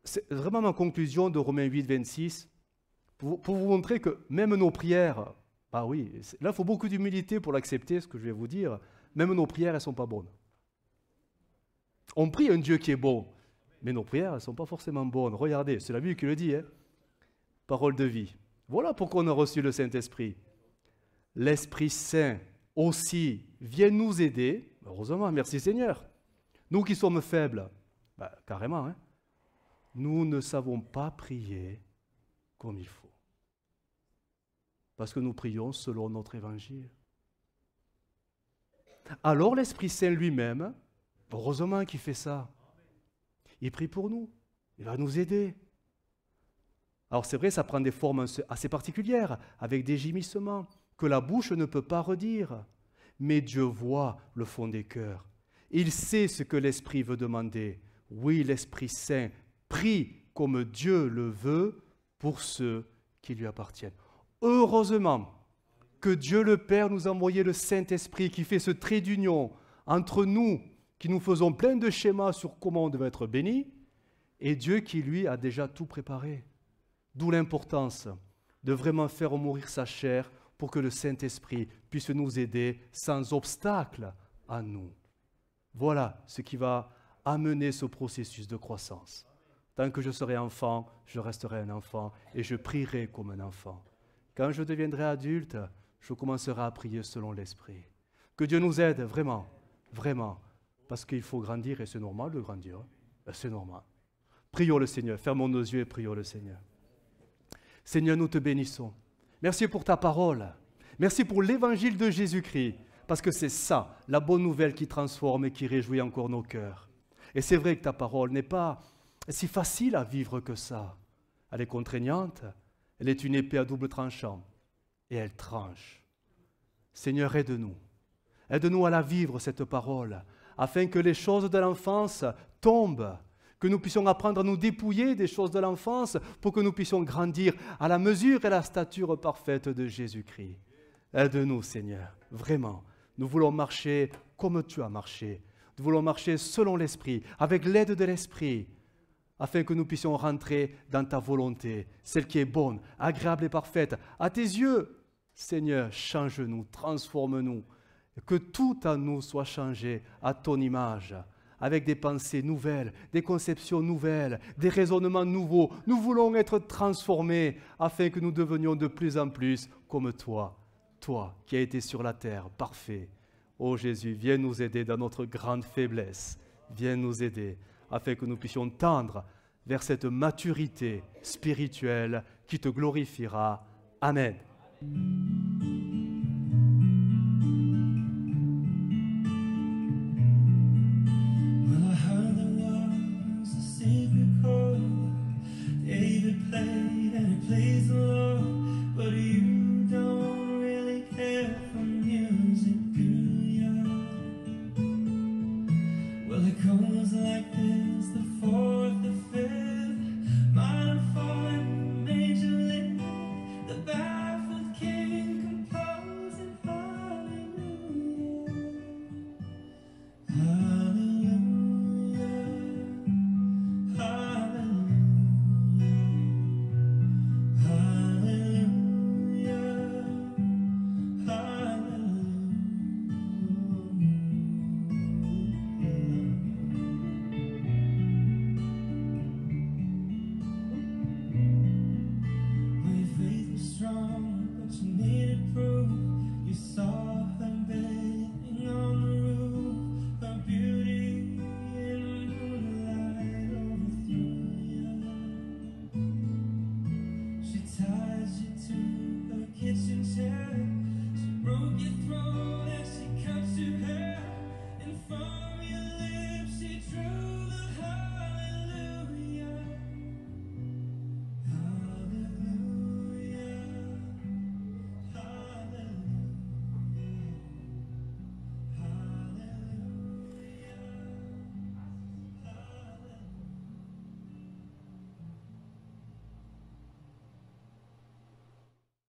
A: C'est vraiment ma conclusion de Romains 8, 26, pour vous montrer que même nos prières, ah oui, là il faut beaucoup d'humilité pour l'accepter, ce que je vais vous dire, même nos prières, elles ne sont pas bonnes. On prie un Dieu qui est bon, mais nos prières, elles ne sont pas forcément bonnes. Regardez, c'est la Bible qui le dit, hein. Parole de vie. Voilà pourquoi on a reçu le Saint-Esprit. L'Esprit Saint aussi vient nous aider, heureusement, merci Seigneur. Nous qui sommes faibles, carrément, hein. Nous ne savons pas prier comme il faut. Parce que nous prions selon notre évangile. Alors l'Esprit Saint lui-même, heureusement qu'il fait ça, il prie pour nous, il va nous aider. Alors c'est vrai, ça prend des formes assez particulières, avec des gémissements, que la bouche ne peut pas redire. Mais Dieu voit le fond des cœurs. Il sait ce que l'Esprit veut demander. Oui, l'Esprit Saint prie comme Dieu le veut pour ceux qui lui appartiennent. Heureusement que Dieu le Père nous a envoyé le Saint-Esprit qui fait ce trait d'union entre nous, qui nous faisons plein de schémas sur comment on devait être béni, et Dieu qui, lui, a déjà tout préparé. D'où l'importance de vraiment faire mourir sa chair pour que le Saint-Esprit puisse nous aider sans obstacle à nous. Voilà ce qui va amener ce processus de croissance. Tant que je serai enfant, je resterai un enfant et je prierai comme un enfant. Quand je deviendrai adulte, je commencerai à prier selon l'Esprit. Que Dieu nous aide vraiment, vraiment, parce qu'il faut grandir et c'est normal de grandir. C'est normal. Prions le Seigneur, fermons nos yeux et prions le Seigneur. Seigneur, nous te bénissons. Merci pour ta parole. Merci pour l'évangile de Jésus-Christ, parce que c'est ça, la bonne nouvelle qui transforme et qui réjouit encore nos cœurs. Et c'est vrai que ta parole n'est pas si facile à vivre que ça. Elle est contraignante, elle est une épée à double tranchant, et elle tranche. Seigneur, aide-nous. Aide-nous à la vivre, cette parole, afin que les choses de l'enfance tombent, que nous puissions apprendre à nous dépouiller des choses de l'enfance pour que nous puissions grandir à la mesure et la stature parfaite de Jésus-Christ. Aide-nous, Seigneur, vraiment. Nous voulons marcher comme tu as marché. Nous voulons marcher selon l'Esprit, avec l'aide de l'Esprit, afin que nous puissions rentrer dans ta volonté, celle qui est bonne, agréable et parfaite. À tes yeux, Seigneur, change-nous, transforme-nous, que tout en nous soit changé à ton image, avec des pensées nouvelles, des conceptions nouvelles, des raisonnements nouveaux. Nous voulons être transformés afin que nous devenions de plus en plus comme toi, toi qui as été sur la terre, parfait. Ô Jésus, viens nous aider dans notre grande faiblesse, viens nous aider afin que nous puissions tendre vers cette maturité spirituelle qui te glorifiera. Amen.
B: She broke your throat as she cut your hair in front